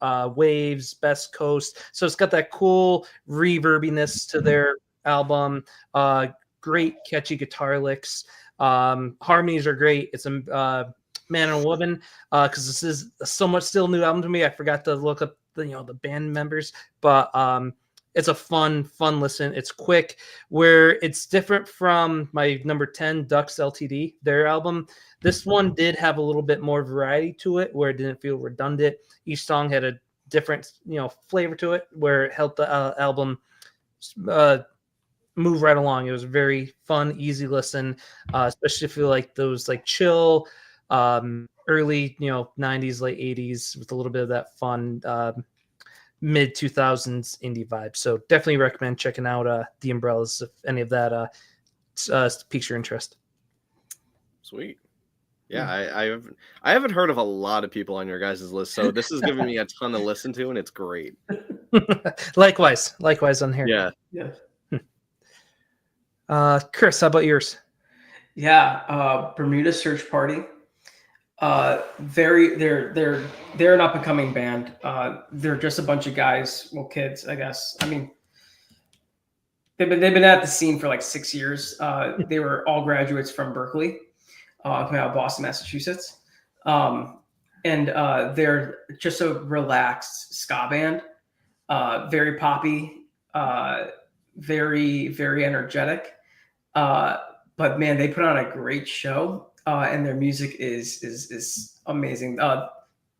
Waves, Best Coast. So it's got that cool reverbiness to their album. Great catchy guitar licks. Harmonies are great. It's a man and a woman, because this is a somewhat still new album to me. I forgot to look up the band members, but it's a fun listen. It's quick, where it's different from my number 10 Ducks Ltd, their album. This one did have a little bit more variety to it, where it didn't feel redundant. Each song had a different flavor to it, where it helped the album move right along. It was a very fun, easy listen, especially if you like those like chill early 90s, late 80s with a little bit of that fun mid 2000s indie vibe. So definitely recommend checking out the Umbrellas if any of that piques your interest. Sweet. Yeah, I haven't heard of a lot of people on your guys' list, so this is giving me a ton to listen to, and it's great. Likewise on here. Yeah. Chris, how about yours? Yeah, Bermuda Search Party. They're an up and coming band. They're just a bunch of guys, well, kids, I guess. I mean, they've been at the scene for like 6 years. They were all graduates from Berkeley, coming out of Boston, Massachusetts, and they're just a relaxed ska band. Very poppy, very very energetic. But man, they put on a great show. And their music is amazing.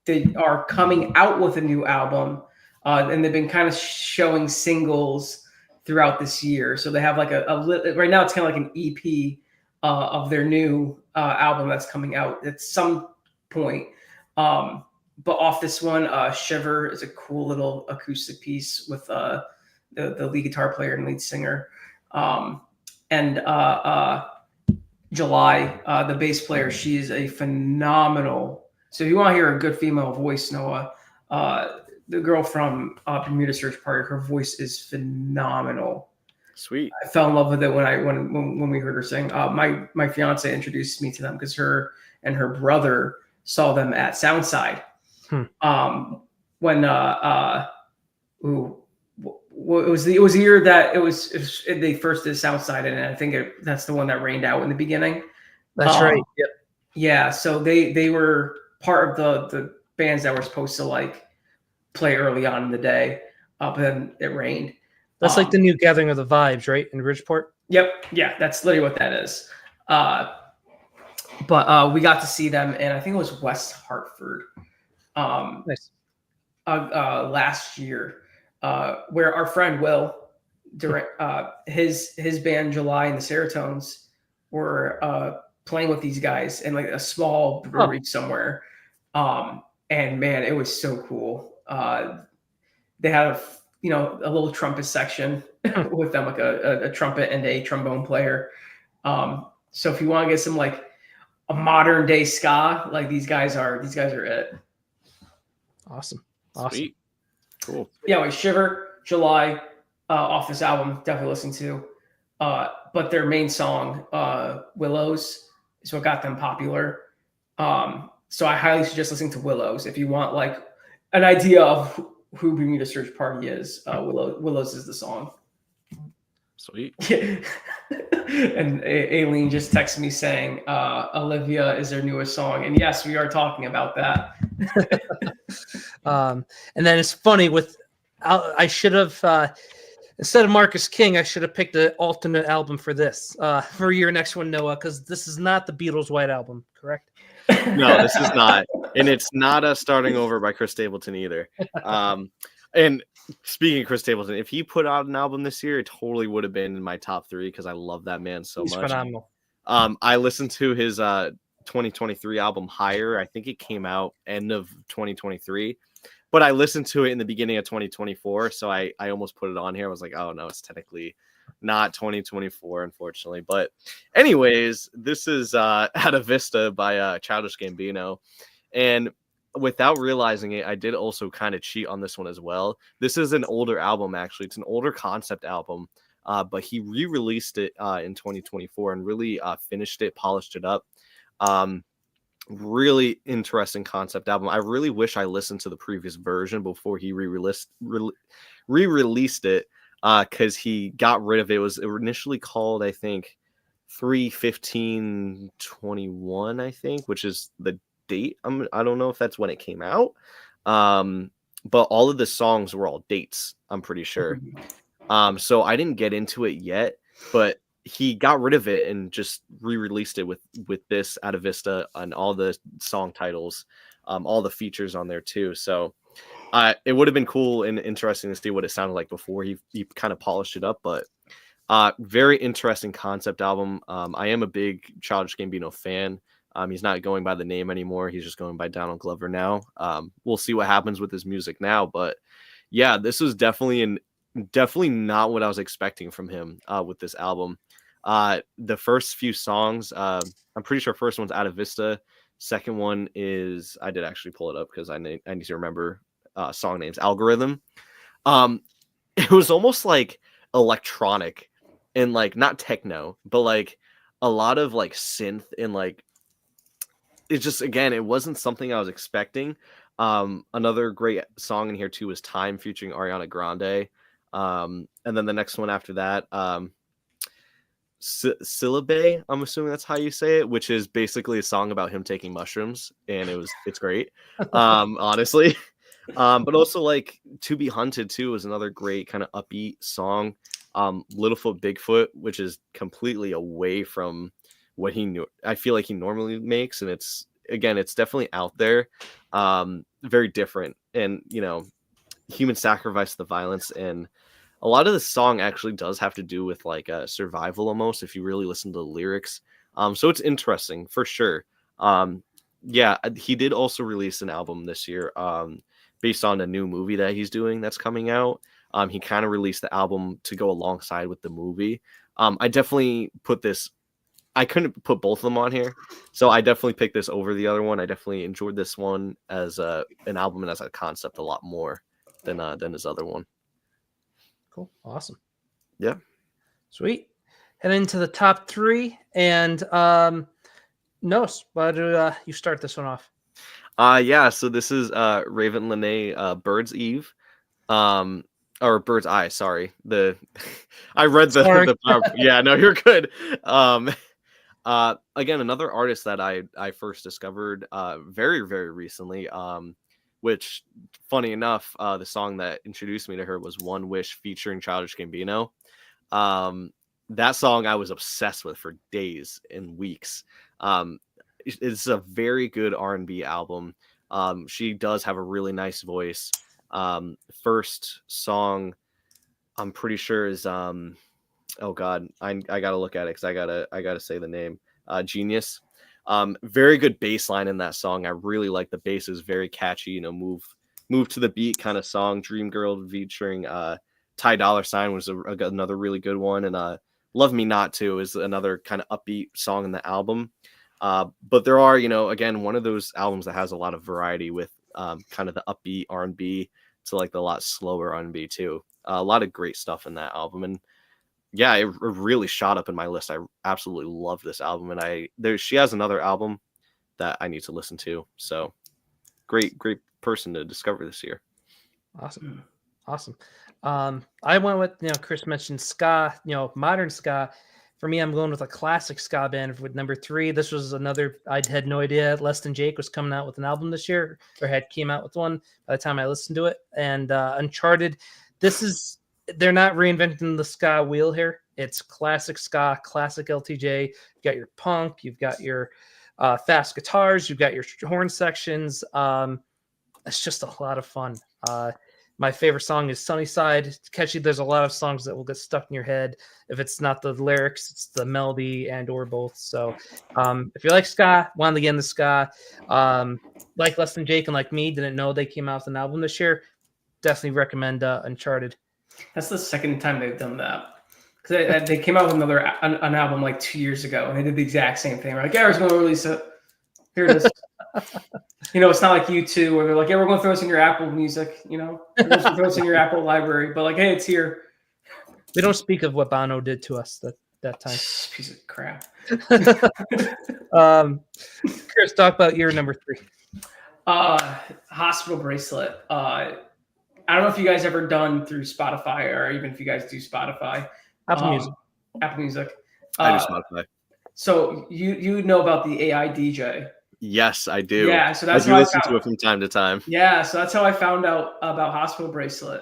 They are coming out with a new album, and they've been kind of showing singles throughout this year. So they have like right now it's kind of like an EP of their new album that's coming out at some point. But off this one, Shiver is a cool little acoustic piece with the lead guitar player and lead singer, and July, the bass player, she is a phenomenal. So if you want to hear a good female voice, Noah, the girl from Bermuda Search Party, her voice is phenomenal. Sweet. I fell in love with it when we heard her sing. My fiance introduced me to them because her and her brother saw them at Soundside. When it was the year that they first did Southside, and I think that's the one that rained out in the beginning. That's right. Yep. Yeah. So they were part of the bands that were supposed to like play early on in the day, but then it rained. That's like the new Gathering of the Vibes, right, in Bridgeport? Yep. Yeah, that's literally what that is. But we got to see them, and I think it was West Hartford. Nice. Last year. Where our friend Will, his band July and the Serotones were playing with these guys in like a small brewery somewhere, and man, it was so cool. They had a little trumpet section with them, like a trumpet and a trombone player, So if you want to get some like a modern day ska, like these guys are it. Awesome. Sweet. Cool. Yeah, wait, Shiver, July, off this album, definitely listen to. But their main song, Willows, is what got them popular. So I highly suggest listening to Willows if you want like an idea of who Bermuda Search Party is. Willows is the song. Sweet. And Aileen just texted me saying Olivia is their newest song, and yes, we are talking about that. And then it's funny with I should have instead of Marcus King, I should have picked an alternate album for this for your next one, Noah, because this is not the Beatles' White Album, correct? No, this is not, and it's not a Starting Over by Chris Stapleton either. And speaking of Chris Stapleton, if he put out an album this year, it totally would have been in my top 3 because I love that man so He's much. phenomenal. I listened to his 2023 album Higher. I think it came out end of 2023, but I listened to it in the beginning of 2024, so I almost put it on here. I was like, oh no, it's technically not 2024, unfortunately. But anyways, this is At a Vista by Childish Gambino, and without realizing it, I did also kind of cheat on this one as well. This is an older album, actually. It's an older concept album, but he re-released it in 2024 and really finished it, polished it up. Really interesting concept album. I really wish I listened to the previous version before he re-released it, because he got rid of it. It was initially called, I think, 3/15/21, I think, which is the date. I don't know if that's when it came out, but all of the songs were all dates, I'm pretty sure. So I didn't get into it yet, but he got rid of it and just re-released it with this At a Vista and all the song titles, all the features on there too. So it would have been cool and interesting to see what it sounded like before he kind of polished it up. But very interesting concept album. I am a big Childish Gambino fan. He's not going by the name anymore. He's just going by Donald Glover now. We'll see what happens with his music now. But yeah, this was definitely not what I was expecting from him with this album. The first few songs, I'm pretty sure first one's Out of Vista. Second one is, I did actually pull it up because I need to remember song names. Algorithm. It was almost like electronic and like not techno, but like a lot of like synth and like, it's just, again, it wasn't something I was expecting. Another great song in here too is Time featuring Ariana Grande. And then the next one after that, Syllabe, I'm assuming that's how you say it, which is basically a song about him taking mushrooms, and it's great. Honestly. But also like To Be Hunted too is another great kind of upbeat song. Littlefoot Bigfoot, which is completely away from what I feel like he normally makes, and it's definitely out there, very different. And Human Sacrifice, the violence, and a lot of the song actually does have to do with like survival almost, if you really listen to the lyrics. So it's interesting for sure. Yeah, he did also release an album this year based on a new movie that he's doing that's coming out. He kind of released the album to go alongside with the movie. I definitely put this, I couldn't put both of them on here, so I definitely picked this over the other one. I definitely enjoyed this one as an album and as a concept a lot more than his other one. Cool. Awesome. Yeah. Sweet. Head into the top 3, and Nos, why do you start this one off? Yeah, so this is Raven Lenae, Bird's Eve. Or Bird's Eye, sorry. I read the yeah, no, you're good. Again, another artist that I first discovered very, very recently, which, funny enough, the song that introduced me to her was One Wish featuring Childish Gambino. That song I was obsessed with for days and weeks. It's a very good R&B album. She does have a really nice voice. First song I'm pretty sure is oh god, I gotta look at it because I gotta say the name. Genius. Very good bass line in that song. I really like the bass. Is very catchy, move to the beat kind of song. Dream Girl featuring Ty Dolla $ign was another really good one, and Love Me Not To is another kind of upbeat song in the album. But there are, again, one of those albums that has a lot of variety with kind of the upbeat R&B to like the lot slower R&B too. A lot of great stuff in that album. And yeah, it really shot up in my list. I absolutely love this album. And she has another album that I need to listen to. So great person to discover this year. Awesome. I went with, Chris mentioned ska, modern ska. For me, I'm going with a classic ska band with number 3. This was another, I had no idea Less Than Jake was coming out with an album this year, or came out with one by the time I listened to it. And Uncharted, they're not reinventing the ska wheel here. It's classic ska, classic LTJ. You've got your punk, you've got your fast guitars, you've got your horn sections. It's just a lot of fun. My favorite song is Sunnyside. It's catchy. There's a lot of songs that will get stuck in your head. If it's not the lyrics, it's the melody and or both. So if you like ska, want to get into ska, like Less Than Jake and like me, didn't know they came out with an album this year, definitely recommend Uncharted. That's the second time they've done that. Because they came out with an album like 2 years ago, and they did the exact same thing. We're like, yeah, we're going to release it. Here it is. It's not like U2 where they're like, yeah, we're going to throw this in your Apple Music. We're going to throw this in your Apple library. But like, hey, it's here. We don't speak of what Bono did to us that time. Piece of crap. Chris, talk about your number 3. Hospital Bracelet. I don't know if you guys ever done through Spotify, or even if you guys do Spotify. Apple Music. Apple Music. I do Spotify. So you know about the AI DJ. Yes, I do. Yeah, so that's I do listen to it from time to time. Yeah, so that's how I found out about Hospital Bracelet,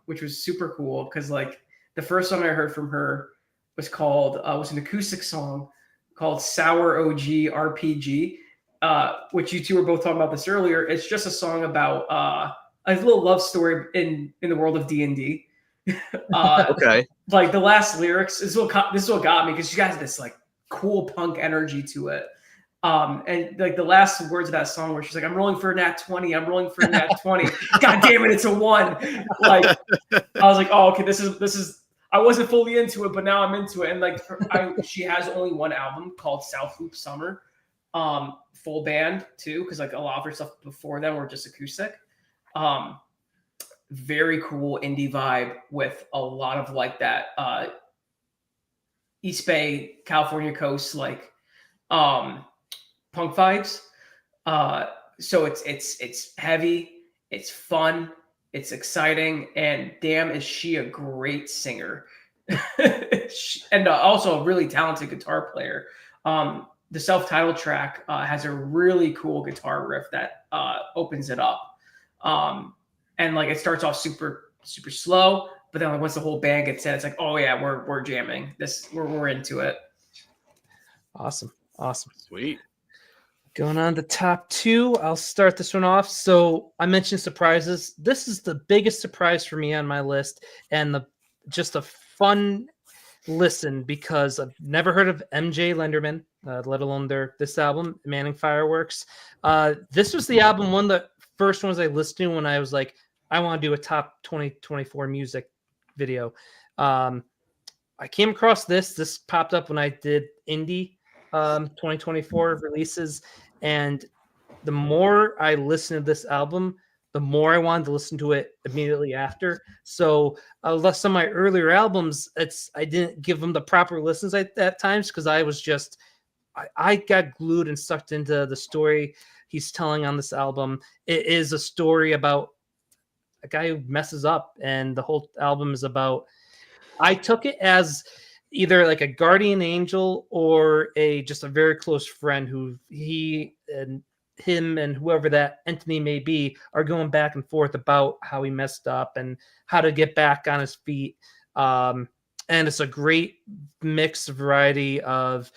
which was super cool because like the first song I heard from her was an acoustic song called Sour OG RPG, which you two were both talking about this earlier. It's just a song about a little love story in the world of D&D. Okay. Like the last lyrics, this is what got me, because she has this like cool punk energy to it. And like the last words of that song where she's like, I'm rolling for a nat 20. I'm rolling for a nat 20. God damn it, it's a 1. Like, I was like, oh, okay, this is, I wasn't fully into it, but now I'm into it. And like, she has only one album called South Loop Summer, full band too, because like a lot of her stuff before then were just acoustic. Very cool indie vibe with a lot of like that East Bay, California coast, like punk vibes. So it's heavy, it's fun, it's exciting, and damn, is she a great singer. And also a really talented guitar player. The self-titled track has a really cool guitar riff that opens it up. And like it starts off super, super slow, but then like once the whole band gets in, it's like, oh yeah, we're jamming this. We're into it. Awesome. Sweet. Going on to top 2, I'll start this one off. So I mentioned surprises. This is the biggest surprise for me on my list, and just a fun listen, because I've never heard of MJ Lenderman, let alone this album, Manning Fireworks. This was the album, one of the first ones I listened to when I was like, I want to do a top 2024 music video. I came across this popped up when I did indie 2024 releases, and the more I listened to this album, the more I wanted to listen to it immediately after. So some of my earlier albums, I didn't give them the proper listens at times, because I was just I got glued and sucked into the story he's telling on this album. It is a story about a guy who messes up, and the whole album is about, I took it as either like a guardian angel or just a very close friend who him and whoever that entity may be are going back and forth about how he messed up and how to get back on his feet. And it's a great mixed variety of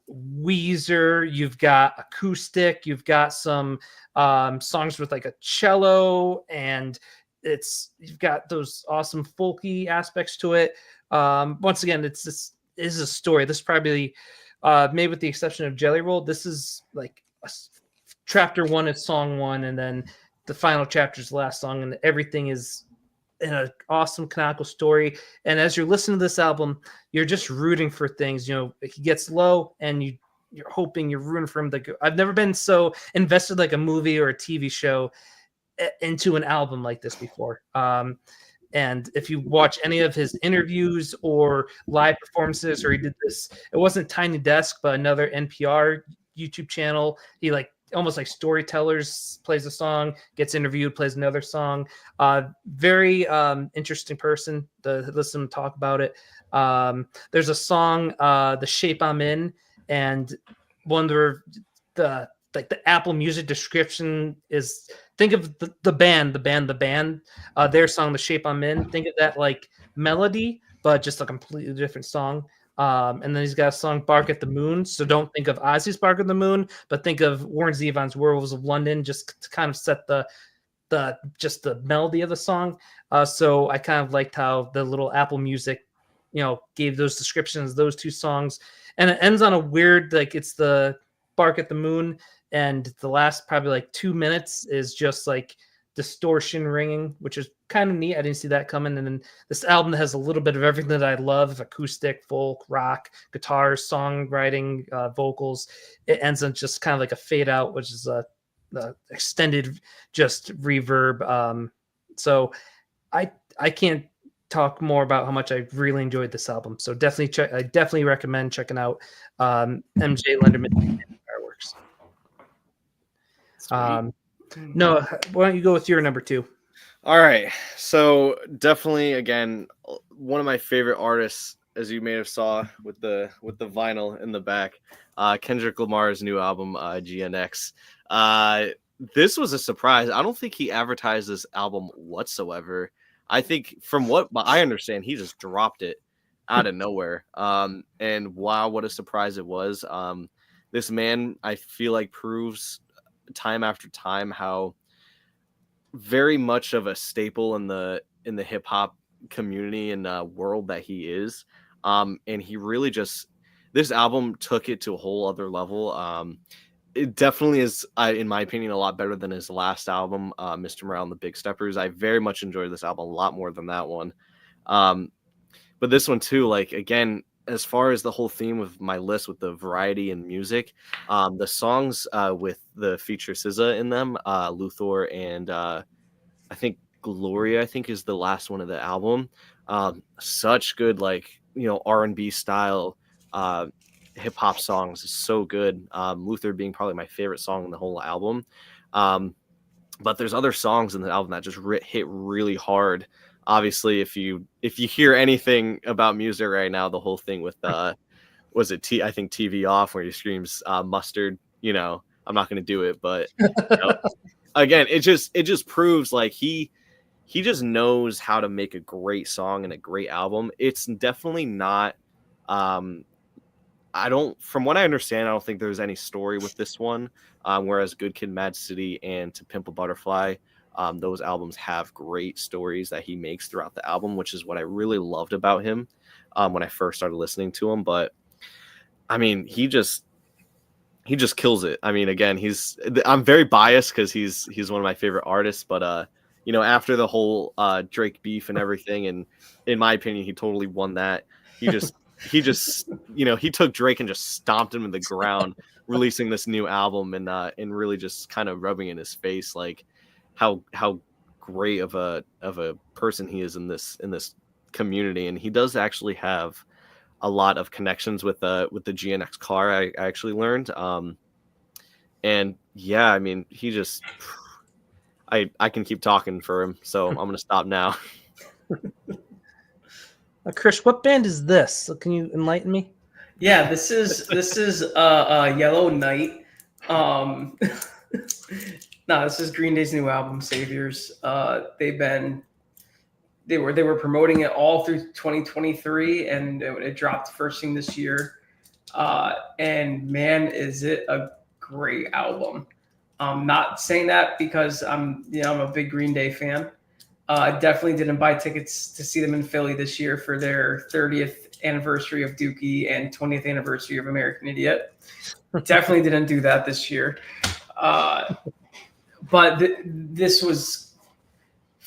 Weezer, you've got acoustic, you've got some songs with like a cello, and you've got those awesome folky aspects to it. Once again, this is a story. This is probably maybe with the exception of Jelly Roll, this is like chapter 1 is song 1, and then the final chapter is the last song, and everything is in an awesome canonical story. And as you're listening to this album, you're just rooting for things. You know, he gets low, and you're hoping, you're rooting for him to go. I've never been so invested like a movie or a TV show into an album like this before. And if you watch any of his interviews or live performances, or he did this, it wasn't Tiny Desk, but another NPR YouTube channel. He like almost like storytellers, plays a song, gets interviewed, plays another song. Very interesting person to listen to talk about it. There's a song, The Shape I'm In, and one of the like the Apple Music description is, think of the band, their song, The Shape I'm In. Think of that like melody, but just a completely different song. And then he's got a song, Bark at the Moon. So don't think of Ozzy's Bark at the Moon, but think of Warren Zevon's Werewolves of London, just to kind of set the melody of the song. So I kind of liked how the little Apple Music, gave those descriptions, those two songs. And it ends on a weird, like, it's the Bark at the Moon, and the last probably like 2 minutes is just like distortion ringing, which is kind of neat. I didn't see that coming. And then this album has a little bit of everything that I love: acoustic, folk, rock, guitar, songwriting, vocals. It ends on just kind of like a fade out, which is a extended just reverb. So I can't talk more about how much I really enjoyed this album. So I definitely recommend checking out MJ Lenderman Fireworks. No, why don't you go with your number 2? All right. So definitely, again, one of my favorite artists, as you may have saw with the vinyl in the back, Kendrick Lamar's new album, GNX. This was a surprise. I don't think he advertised this album whatsoever. I think, from what I understand, he just dropped it out of nowhere. And wow, what a surprise it was. This man, I feel like, proves time after time how very much of a staple in the hip hop community and world that he is. And he really just, this album took it to a whole other level. It definitely is, in my opinion, a lot better than his last album, Mr. Morale and the Big Steppers. I very much enjoyed this album a lot more than that one. But this one too, like, again, as far as the whole theme of my list with the variety in music, the songs with the feature SZA in them, Luthor and I think Gloria, I think, is the last one of the album. Such good, like, R&B style hip hop songs is so good. Luthor being probably my favorite song in the whole album. But there's other songs in the album that just hit really hard. Obviously, if you hear anything about music right now, the whole thing with was it I think TV Off, where he screams mustard. I'm not going to do it, but again, it just proves like he just knows how to make a great song and a great album. It's definitely not. From what I understand, I don't think there's any story with this one. Whereas Good Kid, Mad City and To Pimp a Butterfly, those albums have great stories that he makes throughout the album, which is what I really loved about him when I first started listening to him. But I mean, he just kills it. I mean, again, I'm very biased because he's one of my favorite artists, but after the whole Drake beef and everything, and in my opinion, he totally won that. He took Drake and just stomped him in the ground, releasing this new album and really just kind of rubbing in his face like how great of a person he is in this community. And he does actually have a lot of connections with the GNX car. I actually learned. And yeah, I mean, he just, I can keep talking for him, so I'm going to stop now. Chris, what band is this? Can you enlighten me? Yeah, this is Yellow Knight. No, this is Green Day's new album, Saviors. They were promoting it all through 2023, and it dropped first thing this year. And man, is it a great album. I'm not saying that because I'm a big Green Day fan. I definitely didn't buy tickets to see them in Philly this year for their 30th anniversary of Dookie and 20th anniversary of American Idiot. Definitely didn't do that this year. But this was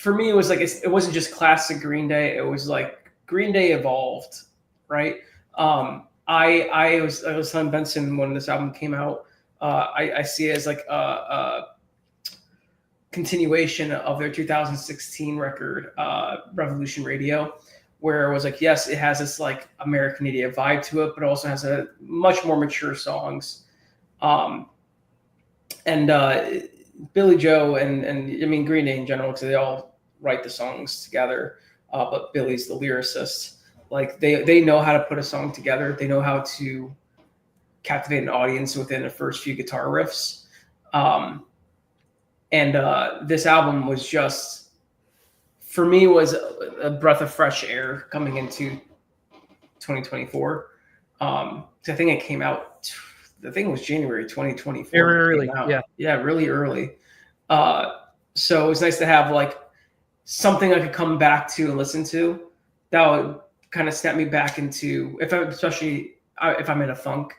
for me, it was like it wasn't just classic Green Day. It was like Green Day evolved, right? I was telling Benson when this album came out. I see it as like a continuation of their 2016 record, Revolution Radio, where it was like, yes, it has this like American Idiot vibe to it, but also has a much more mature songs. Billy Joe and I mean Green Day in general, because they all write the songs together, but Billy's the lyricist. Like they know how to put a song together. They know how to captivate an audience within the first few guitar riffs. This album was just, for me, was a breath of fresh air coming into 2024. I think it came out, I think it was January 2024. Very early, yeah, really early. So it was nice to have like something I could come back to and listen to that would kind of snap me back into, especially if I'm in a funk.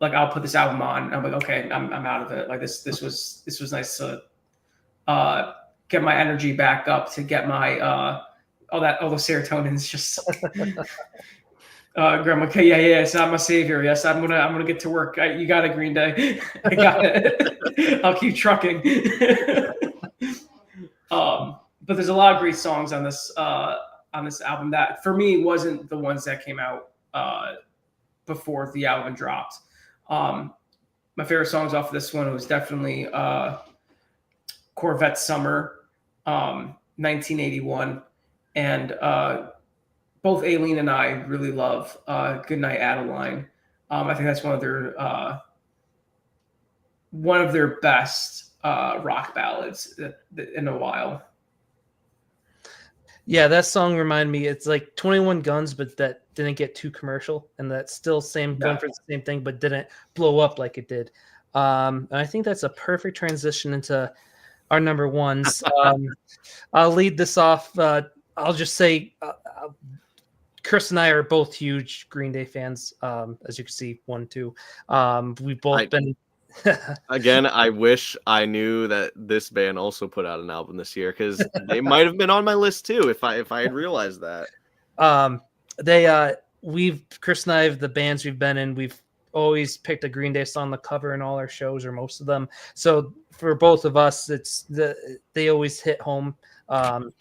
Like I'll put this album on, and I'm like, okay, I'm out of it. Like this was nice to get my energy back up, to get my all the serotonin's just Grandma, okay, yeah, it's not my savior. Yes, I'm gonna get to work. You got it, Green Day. I got it. I'll keep trucking. But there's a lot of great songs on this album that for me wasn't the ones that came out before the album dropped. My favorite songs off of this one was definitely Corvette Summer, 1981, and both Aileen and I really love Goodnight Adeline. I think that's one of their best rock ballads in a while. Yeah, that song reminded me, it's like 21 Guns, but that didn't get too commercial, and that's still going for the same thing, but didn't blow up like it did. And I think that's a perfect transition into our number ones. I'll lead this off. I'll just say Chris and I are both huge Green Day fans. As you can see, 1, 2. We've both been. Again, I wish I knew that this band also put out an album this year, because they might have been on my list too if I had realized that. Chris and I, the bands we've been in, we've always picked a Green Day song on the cover in all our shows, or most of them. So for both of us, they always hit home. And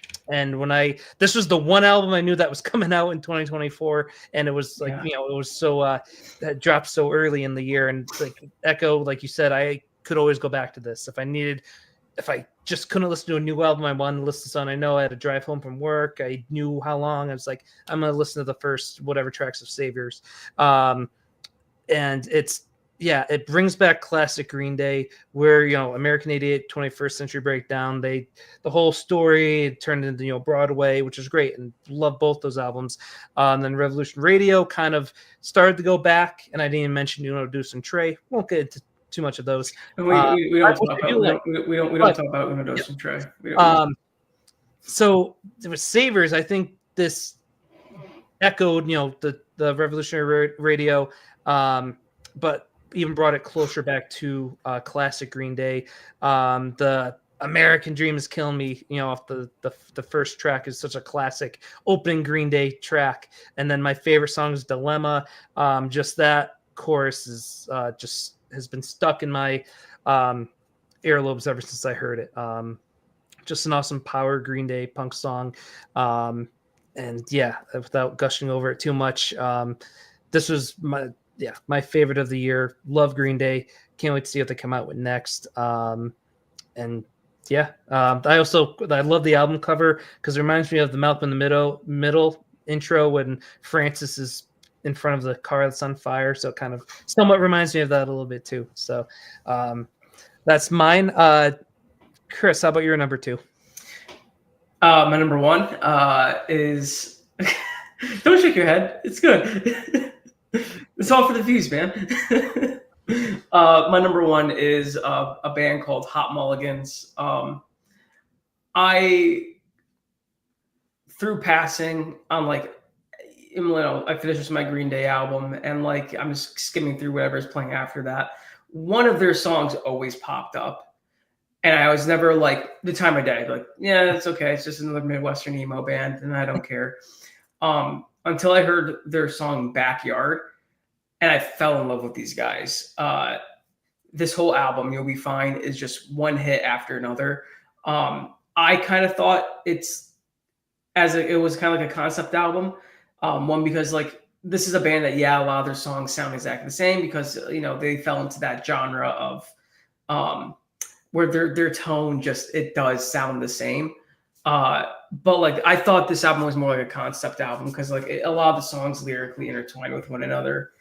this was the one album I knew that was coming out in 2024, and it was like, it was so that dropped so early in the year, and like Echo, like you said, I could always go back to this if I just couldn't listen to a new album. I wanted to listen to something. I know I had to drive home from work. I knew how long. I was like, I'm going to listen to the first whatever tracks of Saviors. And it brings back classic Green Day, where, American Idiot, 21st Century Breakdown, the whole story turned into, Broadway, which is great, and love both those albums. And then Revolution Radio kind of started to go back, and I didn't even mention, Deuce and Trey. Won't get into too much of those. We don't talk about Uno, Dos, and Trey. So there was Savers. I think this echoed, the Revolutionary Radio, but even brought it closer back to classic Green Day. The American Dream is Killing Me, off the first track is such a classic opening Green Day track. And then my favorite song is Dilemma. Just that chorus is has been stuck in my earlobes ever since I heard it. Just an awesome power Green Day punk song. And yeah, without gushing over it too much, this was my favorite of the year. Love Green Day. Can't wait to see what they come out with next. I love the album cover because it reminds me of the Malcolm in the Middle intro when Francis is in front of the car that's on fire. So it kind of somewhat reminds me of that a little bit too. So that's mine. Chris, how about your number 2? My number 1 is don't shake your head. It's good. It's all for the views, man. My number 1 is a band called Hot Mulligans. I through passing on I finished my Green Day album, and I'm just skimming through whatever's playing after that. One of their songs always popped up, And I was never like the time of day, like, yeah, it's okay. It's just another Midwestern emo band, and I don't care. Until I heard their song Backyard, and I fell in love with these guys. This whole album, You'll Be Fine, is just one hit after another. I kind of thought it was kind of like a concept album. One, because like this is a band that, yeah, a lot of their songs sound exactly the same because, you know, they fell into that genre of where their tone just, it does sound the same. But like I thought this album was more like a concept album because like a lot of the songs lyrically intertwine with one another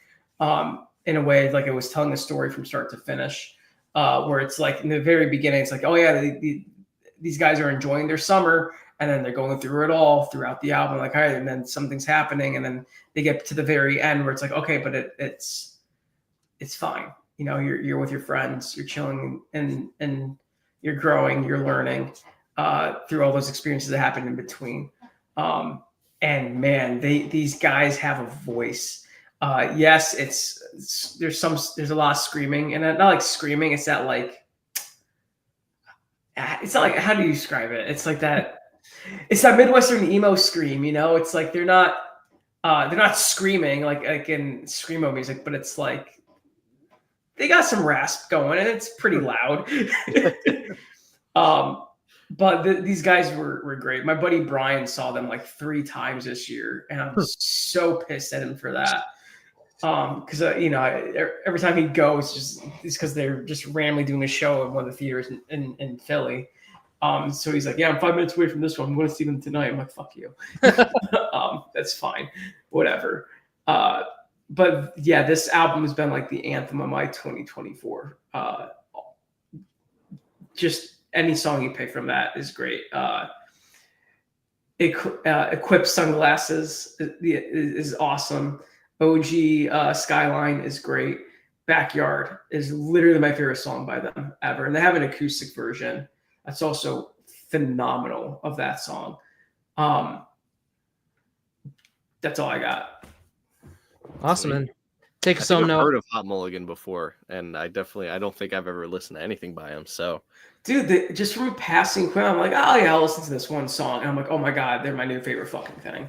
in a way like it was telling a story from start to finish. Where it's like in the very beginning, it's like, oh yeah, these guys are enjoying their summer, and then they're going through it all throughout the album, like, all right, and then something's happening, and then they get to the very end where it's like, okay, but it's fine. You know, you're with your friends, you're chilling, and you're growing, you're learning through all those experiences that happen in between. And man, these guys have a voice. Yes, there's a lot of screaming, and not like screaming. It's that like, it's not like, how do you describe it? It's like that. It's that Midwestern emo scream, you know. It's like they're not screaming like in screamo music, but it's like they got some rasp going, and it's pretty loud. But these guys were great. My buddy Brian saw them like 3 times this year, and I'm so pissed at him for that. Because you know, every time he'd go, it's because they're just randomly doing a show at one of the theaters in Philly. So he's like, yeah, I'm 5 minutes away from this one. I'm going to see them tonight. I'm like, fuck you. That's fine, whatever. But yeah, this album has been like the anthem of my 2024. Just any song you pick from that is great. Equip Sunglasses is awesome. OG Skyline is great. Backyard is literally my favorite song by them ever. And they have an acoustic version that's also phenomenal of that song. That's all I got. Awesome, and take I some think I've note. heard of Hot Mulligan before, and I don't think I've ever listened to anything by him. So, Dude, just from a passing quick, I'm like, oh yeah, I'll listen to this one song. And I'm like, oh my God, they're my new favorite fucking thing.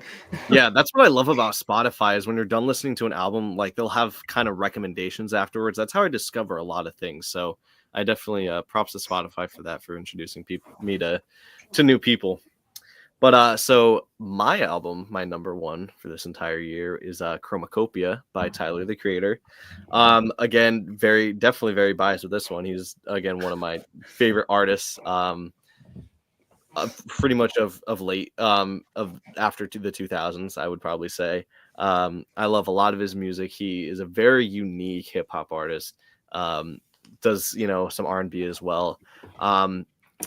yeah, that's what I love about Spotify is when you're done listening to an album, like they'll have kind of recommendations afterwards. That's how I discover a lot of things. So I definitely props to Spotify for that, for introducing me to new people. But so my album, my number one for this entire year is Chromacopia by Tyler, the Creator. Again, definitely very biased with this one. He's again one of my favorite artists. Pretty much of late, of after the 2000s, I would probably say. I love a lot of his music. He is a very unique hip hop artist. Does some R&B as well.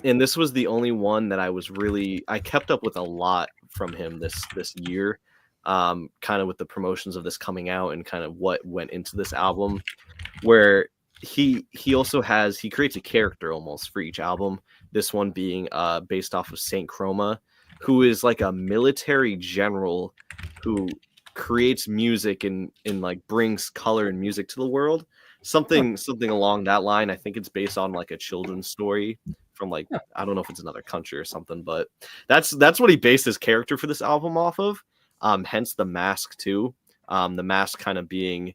And this was the only one that I kept up with a lot from him this year, kind of with the promotions of this coming out and kind of what went into this album, where he creates a character almost for each album. This one being based off of Saint Chroma, who is like a military general who creates music and like brings color and music to the world. Something along that line. I think it's based on like a children's story from like, I don't know if it's another country or something, but that's what he based his character for this album off of. Hence the mask too. The mask kind of being,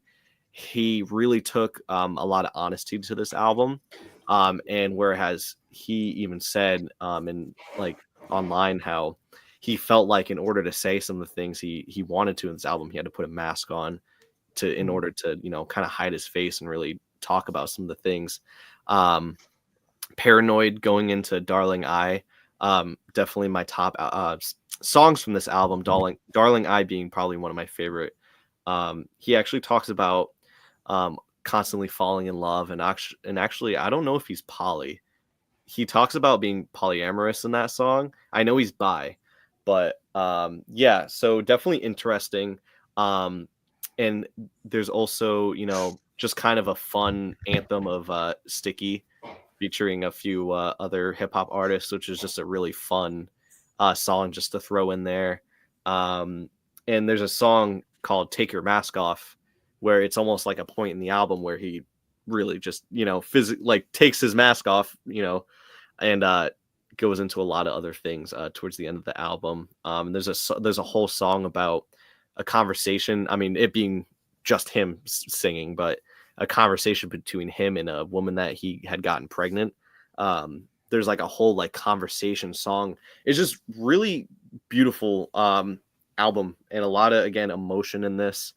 he really took a lot of honesty to this album. And whereas he even said in like online how he felt like in order to say some of the things he wanted to in this album, he had to put a mask on in order to kind of hide his face and really talk about some of the things. Paranoid going into Darling I, definitely my top songs from this album. Darling I being probably one of my favorite. He actually talks about constantly falling in love, and actually I don't know if he's poly. He talks about being polyamorous in that song. I know he's bi, but yeah, so definitely interesting. And there's also, just kind of a fun anthem of Sticky featuring a few other hip hop artists, which is just a really fun song just to throw in there. And there's a song called Take Your Mask Off, where it's almost like a point in the album where he really just, physically like takes his mask off, and goes into a lot of other things towards the end of the album. There's a whole song about a conversation. I mean, it being just him singing, but a conversation between him and a woman that he had gotten pregnant. There's like a whole like conversation song. It's just really beautiful album, and a lot of, again, emotion in this.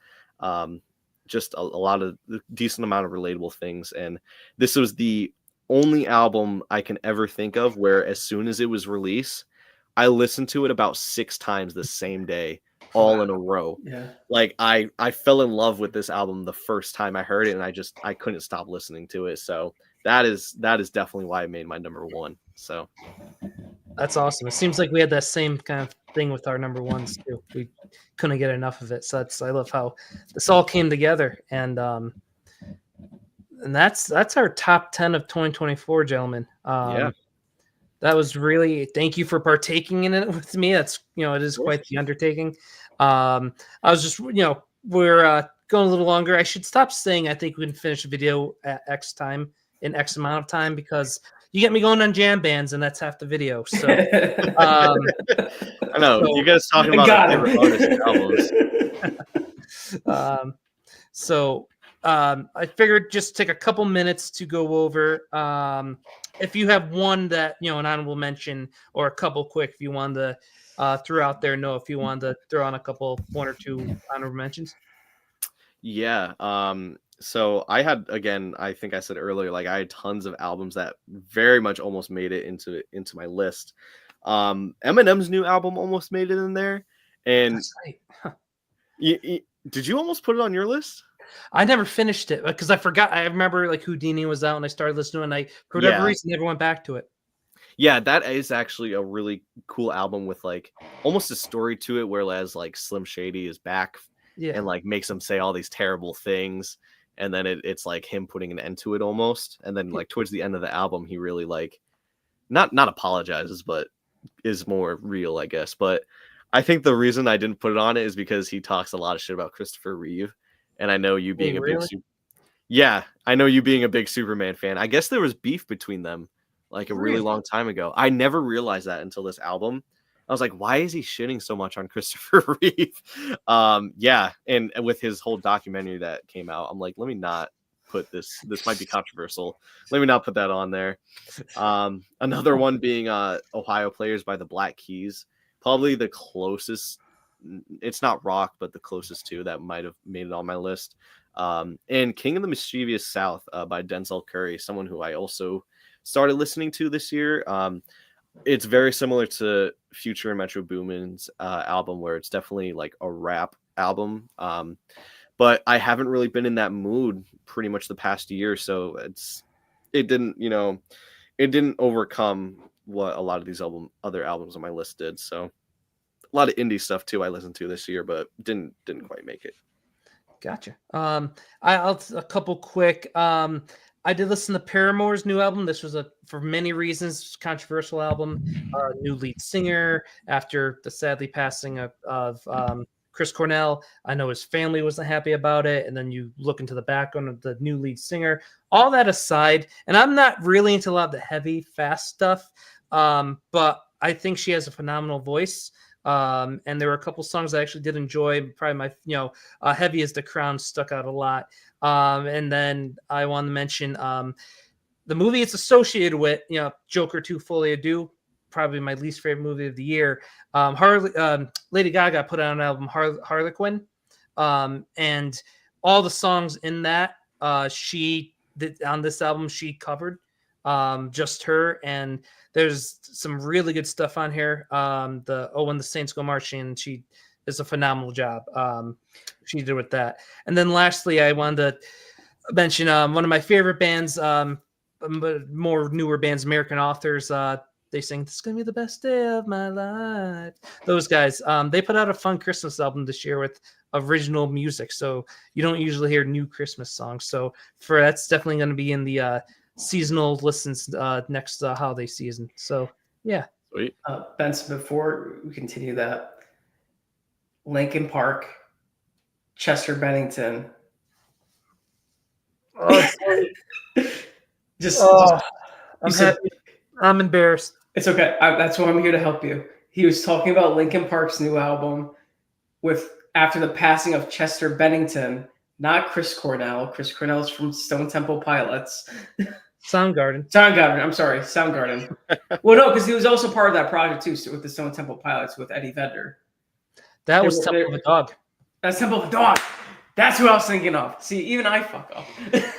Just a lot of decent amount of relatable things. And this was the only album I can ever think of where as soon as it was released, I listened to it about 6 times the same day, all in a row. Yeah. Like I fell in love with this album the first time I heard it, and I couldn't stop listening to it. So that is definitely why I made my number 1. So That's awesome. It seems like we had that same kind of thing with our number ones too. We couldn't get enough of it. So I love how this all came together. And that's our top 10 of 2024, gentlemen. Yeah. That was really, thank you for partaking in it with me. That's, it is quite the undertaking. I was just, we're going a little longer. I should stop saying I think we can finish a video at X time in X amount of time, because you get me going on jam bands and that's half the video. So I know you guys talking about our favorite artists albums. I figured just take a couple minutes to go over. If you have one that, an honorable mention, or a couple quick, if you wanted to throw out there, if you wanted to throw on one or two honorable mentions. Yeah. So I had, again, I think I said earlier, like I had tons of albums that very much almost made it into my list. Eminem's new album almost made it in there. And that's right. Huh. Did you almost put it on your list? I never finished it because I forgot. I remember like Houdini was out and I started listening, and I, for whatever reason, never went back to it. Yeah, that is actually a really cool album with like almost a story to it, whereas like Slim Shady is back and like makes him say all these terrible things. And then it's like him putting an end to it almost. And then like towards the end of the album, he really like not apologizes, but is more real, I guess. But I think the reason I didn't put it on it is because he talks a lot of shit about Christopher Reeve. And I know you being I know you being a big Superman fan. I guess there was beef between them like a really long time ago. I never realized that until this album. I was like, why is he shitting so much on Christopher Reeve? And with his whole documentary that came out, I'm like, let me not put this might be controversial. Let me not put that on there. Another one being Ohio Players by the Black Keys. Probably the closest, it's not rock, but the closest to that might have made it on my list. And King of the Mischievous South by Denzel Curry, someone who I also started listening to this year. It's very similar to Future and Metro Boomin's album, where it's definitely like a rap album. But I haven't really been in that mood pretty much the past year. So it didn't overcome what a lot of these other albums on my list did. So a lot of indie stuff too I listened to this year, but didn't quite make it. Gotcha. I'll a couple quick. I did listen to Paramore's new album. This was for many reasons, controversial album. New lead singer after the sadly passing of Chris Cornell. I know his family wasn't happy about it. And then you look into the background of the new lead singer. All that aside, and I'm not really into a lot of the heavy, fast stuff, but I think she has a phenomenal voice. And there were a couple songs I actually did enjoy. Probably my, Heavy as the Crown stuck out a lot. And then I want to mention the movie it's associated with, Joker 2 Folie à Deux, probably my least favorite movie of the year. Lady Gaga put out an album, Harlequin, and all the songs in that she did on this album she covered, just her. And there's some really good stuff on here. When the Saints Go Marching, she does a phenomenal job. She did with that. And then lastly, I wanted to mention one of my favorite bands, more newer bands, American Authors. They sing, "This is gonna be the best day of my life." Those guys, they put out a fun Christmas album this year with original music. So you don't usually hear new Christmas songs. So that's definitely going to be in the seasonal listens next holiday season. So yeah. Sweet. Benson, before we continue that, Linkin Park, Chester Bennington. I'm happy. I'm embarrassed. It's okay. That's why I'm here to help you. He was talking about Linkin Park's new album after the passing of Chester Bennington, not Chris Cornell. Chris Cornell's from Stone Temple Pilots. Soundgarden. Soundgarden. I'm sorry, Soundgarden. Well, no, because he was also part of that project too, with the Stone Temple Pilots with Eddie Vedder. That was Temple of a Dog. That's Temple of a Dog. That's who I was thinking of. See, even I fuck up.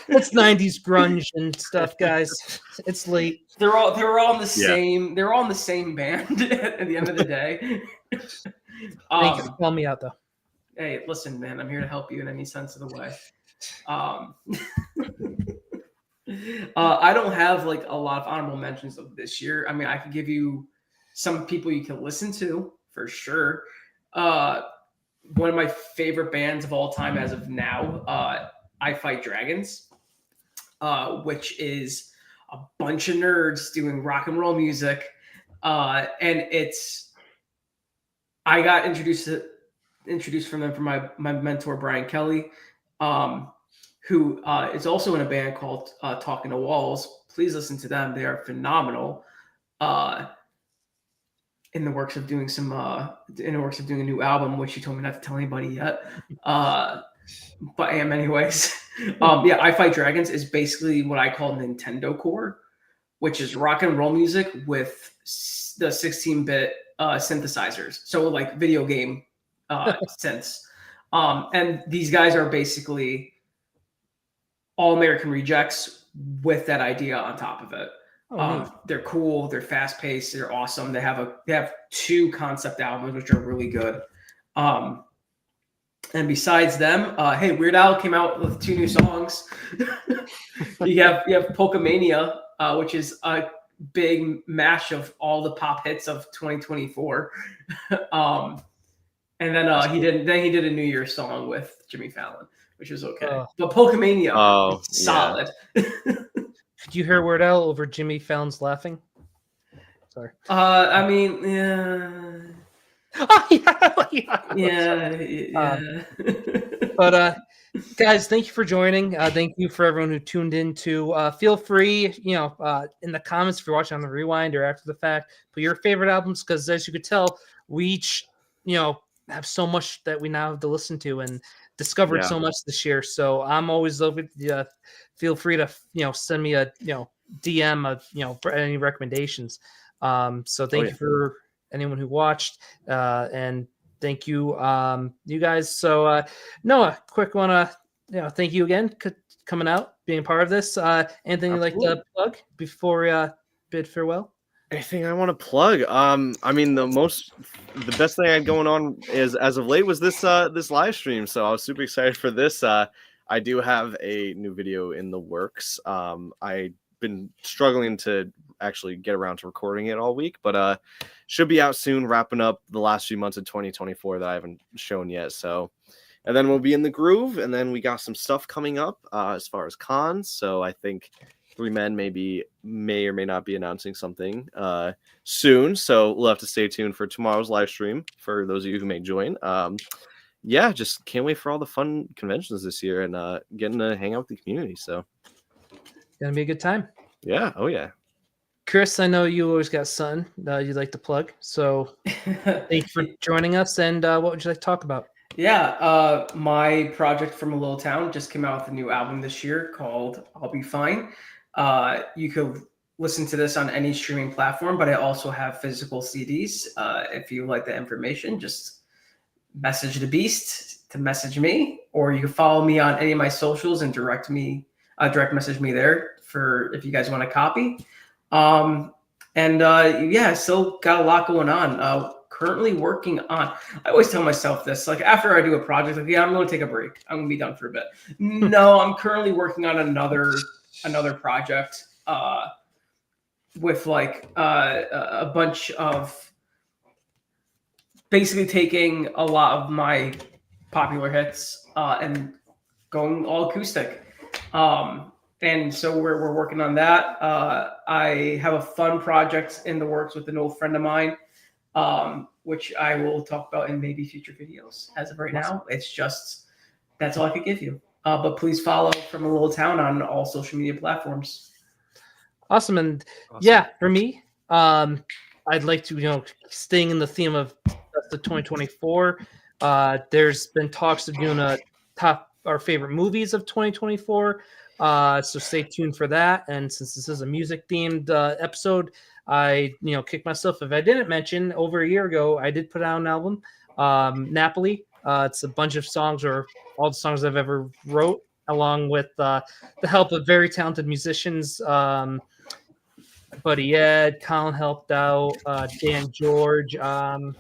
It's 90s grunge and stuff, guys. It's late. They were all in the same. They were all in the same band at the end of the day. Thank you for calling me out, though. Hey, listen, man. I'm here to help you in any sense of the way. I don't have like a lot of honorable mentions of this year. I mean, I could give you some people you can listen to for sure. One of my favorite bands of all time as of now, I Fight Dragons, which is a bunch of nerds doing rock and roll music. And I got introduced from them from my mentor, Brian Kelly, who is also in a band called Talking to Walls. Please listen to them. They are phenomenal. In the works of doing a new album, which he told me not to tell anybody yet. But I am anyways. I Fight Dragons is basically what I call Nintendo core, which is rock and roll music with the 16-bit synthesizers. So like video game synths. And these guys are basically all American rejects with that idea on top of it. They're cool. They're fast paced. They're awesome. They have 2 concept albums, which are really good. And besides them, hey, Weird Al came out with 2 new songs. you have Polkamania, which is a big mash of all the pop hits of 2024. And then he did a New Year's song with Jimmy Fallon, which was okay. But Polkamania is solid. Did you hear Weird Al over Jimmy Fallon's laughing? Sorry. I mean, yeah. Yeah. But guys, thank you for joining. Thank you for everyone who tuned in. Feel free, in the comments if you're watching on the rewind or after the fact, put your favorite albums, because as you could tell, we each, have so much that we now have to listen to and discovered so much this year. So I'm always open. Feel free to send me a DM of for any recommendations. So thank you for anyone who watched, and thank you you guys. So Noah, quick want to thank you again coming out, being part of this. Anything you'd like to plug before we bid farewell? Anything I want to plug? I mean, the best thing I had going on is as of late was this live stream. So I was super excited for this. I do have a new video in the works. I've been struggling to actually get around to recording it all week, but should be out soon, wrapping up the last few months of 2024 that I haven't shown yet. So, and then we'll be in the groove, and then we got some stuff coming up as far as cons. So I think Three Men may or may not be announcing something soon. So we'll have to stay tuned for tomorrow's live stream for those of you who may join. Just can't wait for all the fun conventions this year and getting to hang out with the community. So Gonna be a good time. Yeah. Oh yeah. Chris, I know you always got something you'd like to plug. So thank you for joining us. And what would you like to talk about? Yeah, my project from a little town just came out with a new album this year called I'll Be Fine. You could listen to this on any streaming platform, but I also have physical CDs. If you like the information, just message the Beast to message me, or you can follow me on any of my socials and direct message me there for if you guys want a copy. Still got a lot going on. Currently working on, I always tell myself this, like after I do a project, like, I'm going to take a break. I'm going to be done for a bit. No, I'm currently working on another project with like a bunch of basically taking a lot of my popular hits and going all acoustic. And so we're working on that. I have a fun project in the works with an old friend of mine, which I will talk about in maybe future videos. As of right now, it's just, that's all I could give you. But please follow From a Little Town on all social media platforms. Awesome. And Awesome. yeah, for me, I'd like to, staying in the theme of the 2024, there's been talks of doing a top our favorite movies of 2024. So stay tuned for that. And since this is a music themed episode, I kick myself if I didn't mention over a year ago I did put out an album, Napoli. It's a bunch of songs, or all the songs I've ever wrote, along with the help of very talented musicians. Buddy Ed, Colin helped out, Dan George. And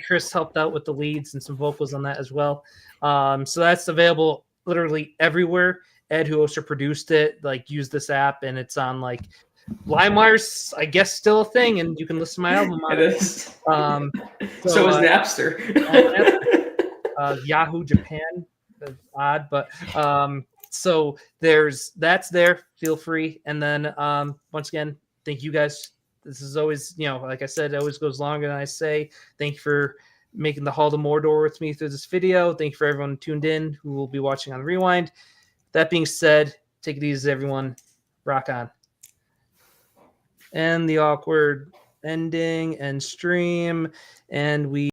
Chris helped out with the leads and some vocals on that as well. So that's available literally everywhere. Ed, who also produced it, use this app, and it's on LimeWire's, I guess, still a thing, and you can listen to my album on It is. So is Napster. Yahoo Japan, odd, but so that's there. Feel free, and then once again, thank you guys. This is always, like I said, it always goes longer than I say. Thank you for making the Hall to Mordor with me through this video. Thank you for everyone who tuned in, who will be watching on Rewind. That being said, take it easy, everyone. Rock on. And the awkward ending and stream, and we